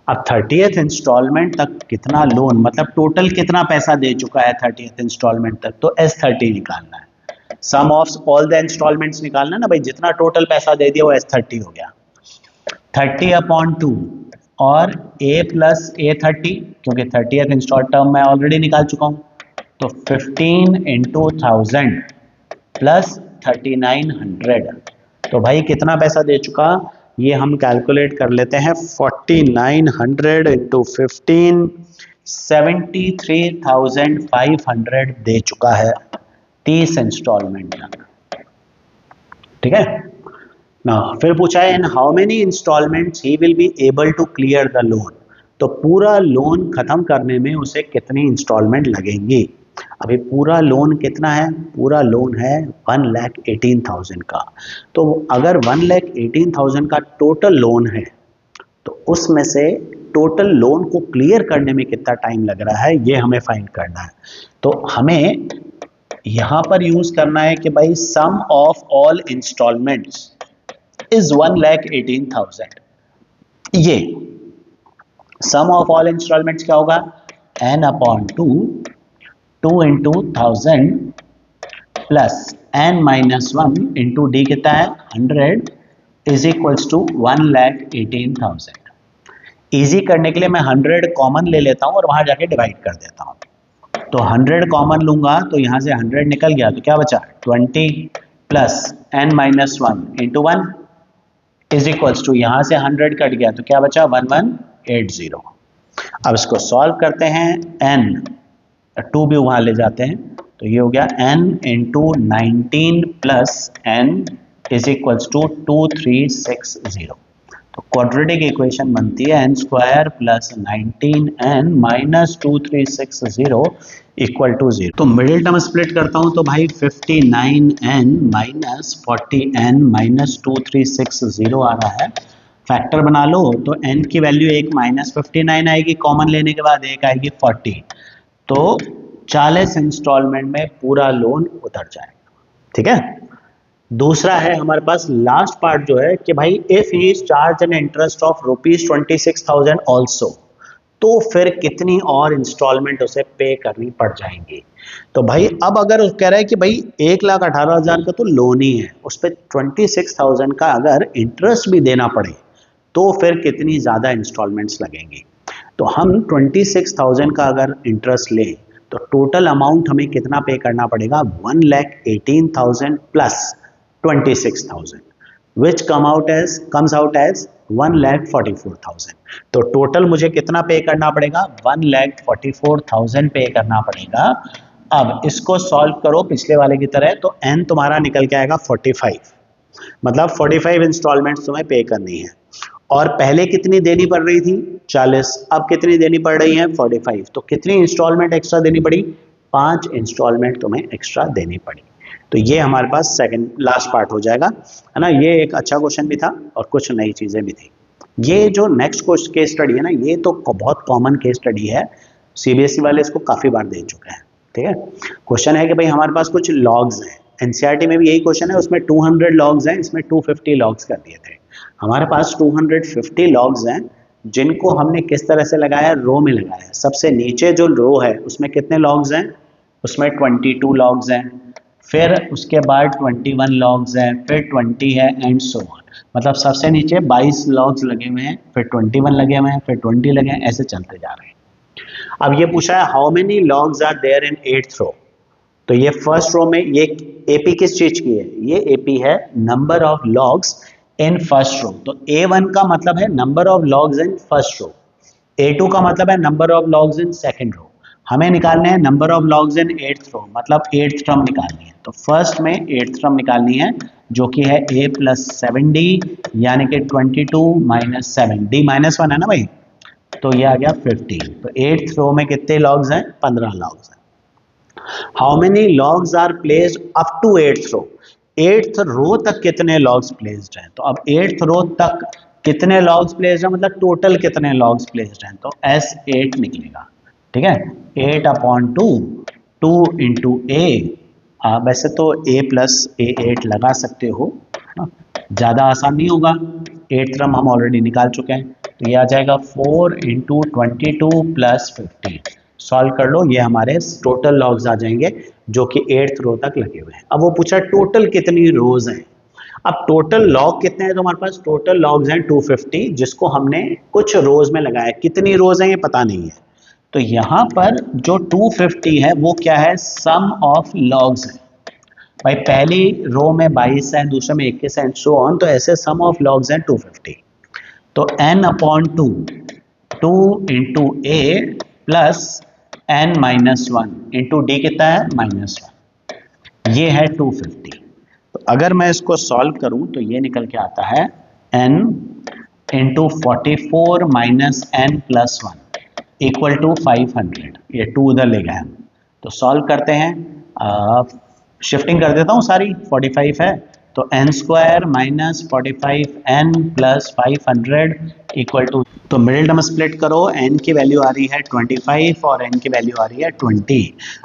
अब 30th इंस्टॉलमेंट तक कितना लोन मतलब टोटल कितना पैसा दे चुका है 30th इंस्टॉलमेंट तक, तो S30 निकालना है। Sum of all the installments निकालना ना भाई, जितना टोटल पैसा दे दिया वो S30 हो गया। 30/2 और A प्लस A30, क्योंकि 30th इंस्टॉल टर्म मैं ऑलरेडी निकाल चुका हूँ, तो 15 इंटू 1000 प्लस 3900, तो भाई कितना पैसा दे चुका, ये हम कैलकुलेट कर लेते हैं। 4900 इंटू 15, 73,500 दे चुका है 30 इंस्टॉलमेंट तक। ठीक है ना। फिर पूछा है in how many installments he will be able to clear the loan, तो पूरा लोन खत्म करने में उसे कितनी इंस्टॉलमेंट लगेंगी। अभी पूरा लोन कितना है, पूरा लोन है 1,18,000 का। तो अगर 1,18,000 का टोटल लोन है तो उसमें से टोटल लोन को क्लियर करने में कितना टाइम लग रहा है ये हमें फाइंड करना है। तो हमें यहां पर यूज करना है कि भाई सम ऑफ ऑल इंस्टॉलमेंट्स इज 1,18,000। ये सम ऑफ ऑल इंस्टॉलमेंट्स क्या होगा, n/2 2 into 1000 plus n-1 into d कितना है 100 इज इक्वल्स टू 1,18,000। इजी करने के लिए मैं 100 कॉमन ले लेता हूं और वहां जाके डिवाइड कर देता हूं। तो 100 कॉमन लूंगा तो यहां से 100 निकल गया, तो क्या बचा 20 plus n-1 into 1 is equals to, यहां से 100 कट गया तो क्या बचा 1180। अब इसको सॉल्व करते हैं, n 2 भी वहां ले जाते हैं, तो ये हो गया n into 19 plus n is equals to 2360। तो क्वाड्रेटिक इक्वेशन बनती है n square plus 19n minus 2360 equal to 0। तो मिडिल टर्म स्प्लिट करता हूं तो भाई 59n माइनस 40n माइनस 2360 आ रहा है। फैक्टर बना लो तो n की वैल्यू एक माइनस 59 आएगी, कॉमन लेने के बाद एक आएगी 40, तो 40 इंस्टॉलमेंट में पूरा लोन उतर जाएगा। ठीक है। दूसरा है हमारे पास लास्ट पार्ट जो है कि भाई if he is charge an interest of ₹26,000 also, तो फिर कितनी और इंस्टॉलमेंट उसे पे करनी पड़ जाएंगी। तो भाई अब अगर कह रहा है कि भाई 1,18,000 का तो लोन ही है, उस पर 26,000 का अगर इंटरेस्ट भी देना पड़े तो फिर कितनी ज़्यादा इंस्टॉलमेंट्स लगेंगी। तो हम 26,000 का अगर इंटरेस्ट लें तो टोटल अमाउंट हमें कितना पे करना पड़ेगा, 1,18,000 plus 26,000 which comes out as 1,44,000। तो टोटल मुझे कितना पे करना पड़ेगा, 1,44,000 पे करना पड़ेगा। अब इसको सॉल्व करो पिछले वाले की तरह, तो n तुम्हारा निकल के आएगा 45, मतलब 45 इंस्टॉलमेंट्स तुम्हें पे करनी है। और पहले कितनी देनी पड़ रही थी 40, अब कितनी देनी पड़ रही है 45, तो कितनी इंस्टॉलमेंट एक्स्ट्रा देनी पड़ी, 5 इंस्टॉलमेंट तुम्हें एक्स्ट्रा देनी पड़ी। तो ये हमारे पास सेकंड लास्ट पार्ट हो जाएगा, है ना। ये एक अच्छा क्वेश्चन भी था और कुछ नई चीज़ें भी थी। ये जो नेक्स्ट केस स्टडी है ना, ये तो बहुत कॉमन केस स्टडी है, सीबीएसई वाले इसको काफ़ी बार दे चुके हैं। ठीक है। क्वेश्चन है कि भाई हमारे पास कुछ लॉग्स हैं, एनसीईआरटी में भी यही क्वेश्चन है, उसमें 200 लॉग्स हैं, इसमें 250 लॉग्स कर दिए थे। हमारे पास 250 लॉग्स हैं जिनको हमने किस तरह से लगाया, रो में लगाया। सबसे नीचे जो रो है उसमें कितने लॉग्स हैं, उसमें 22 लॉग्स हैं, फिर उसके बाद 21 लॉग्स हैं, फिर 20 है एंड सो ऑन। मतलब सबसे नीचे 22 लॉग्स लगे हुए हैं, फिर 21 लगे हुए हैं, फिर 20 लगे हैं, ऐसे चलते जा रहे हैं। अब ये पूछा है how many logs are there in 8th row. तो ये फर्स्ट रो में ये एपी किस चीज की है, ये एपी है number of logs in first row. तो A1 का मतलब है number of logs in first row, A2 का मतलब है number of logs in second row. हमें निकालने हैं number of logs in 8th row, मतलब 8th टर्म निकालनी है। तो फर्स्ट में 8th टर्म निकालनी है जो कि है a प्लस 7d, यानी कि 22 माइनस 7, d माइनस 1 है ना भाई, तो ये आ गया 15। तो 8th रो में कितने लॉग्स हैं, 15 लॉग्स हैं। How many logs are placed up to 8th row, 8th row तक कितने लॉग्स प्लेस्ड हैं। तो अब 8th रो तक कितने लॉग्स प्लेस्ड हैं, मतलब टोटल कितने लॉग्स प्लेस्ड हैं, तो S8 निकलेगा। ठीक है। 8/2 2 इंटू ए, वैसे तो a प्लस A8 लगा सकते हो, ज़्यादा आसान नहीं होगा, 8th टर्म हम ऑलरेडी निकाल चुके हैं, तो ये आ जाएगा 4 इंटू 22 प्लस 15। सॉल्व कर लो, ये हमारे टोटल लॉग्स आ जाएंगे जो कि 8th रो तक लगे हुए हैं। अब वो पूछा टोटल कितनी रोज हैं। अब टोटल लॉग कितने हैं, तो हमारे पास टोटल लॉग्स हैं 250, जिसको हमने कुछ रोज में लगाया, कितनी रोज हैं ये पता नहीं है। तो यहाँ पर जो 250 है वो क्या है, सम ऑफ लॉग्स है। भाई पहली रो में 22 है, दूसरे में 21 है, सो ऑन, तो ऐसे सम ऑफ लॉग्स हैं 250। तो n upon 2 into a plus n minus 1 into d कितना है, -1, ये है 250। तो अगर मैं इसको सॉल्व करूं तो ये निकल के आता है n into 44 minus n plus 1 equal to 500। ये 2 उधर ले गए हम, तो सॉल्व करते हैं, शिफ्टिंग कर देता हूँ सारी, 45 है तो n square minus 45n plus 500 equal to, तो मिडिल टर्म स्प्लिट करो, n की वैल्यू आ रही है 25 और n की वैल्यू आ रही है 20।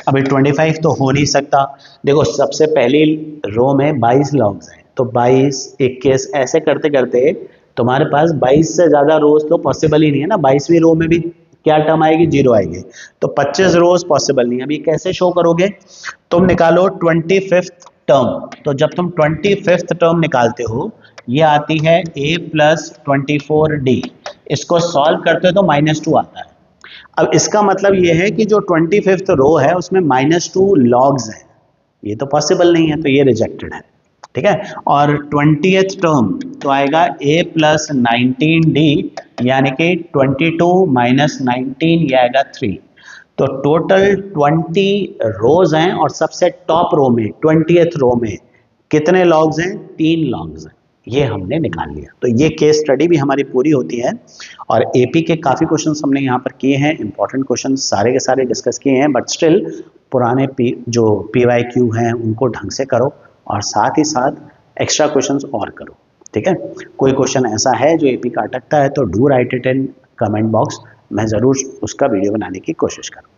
अभी 25 तो हो नहीं सकता, देखो सबसे पहली रो में 22 लॉग्स हैं, तो 22, 21 ऐसे करते करते तुम्हारे पास 22 से ज़्यादा रोज तो पॉसिबल ही नहीं है ना। 22वीं रो में भी क्या टर्म आएगी, 0 आएगी, तो 25 रोज पॉसिबल नहीं है। अभी कैसे शो करोगे, तुम निकालो 25th टर्म, तो जब तुम 25th टर्म निकालते हो ये आती है a प्लस 24d, इसको सॉल्व करते हो तो -2 आता है। अब इसका मतलब ये है कि जो 25th रो है उसमें -2 लॉग्स हैं, ये तो पॉसिबल नहीं है, तो ये रिजेक्टेड है, ठीक है। और 20th टर्म तो आएगा a प्लस 19d, यानी कि 22 माइनस 19, ये आएगा 3। तो टोटल 20 रोज हैं और सबसे टॉप रो में 20th रो में कितने लॉग्स हैं, 3 लॉग्स हैं, ये हमने निकाल लिया। तो ये केस स्टडी भी हमारी पूरी होती है और एपी के काफ़ी क्वेश्चंस हमने यहाँ पर किए हैं, इंपॉर्टेंट क्वेश्चन सारे के सारे डिस्कस किए हैं, बट स्टिल पुराने जो PYQ हैं उनको ढंग से करो और साथ ही साथ एक्स्ट्रा क्वेश्चंस और करो, ठीक है। कोई क्वेश्चन ऐसा है जो एपी का अटकता है तो do right it in comment box, मैं ज़रूर उसका वीडियो बनाने की कोशिश करूँ।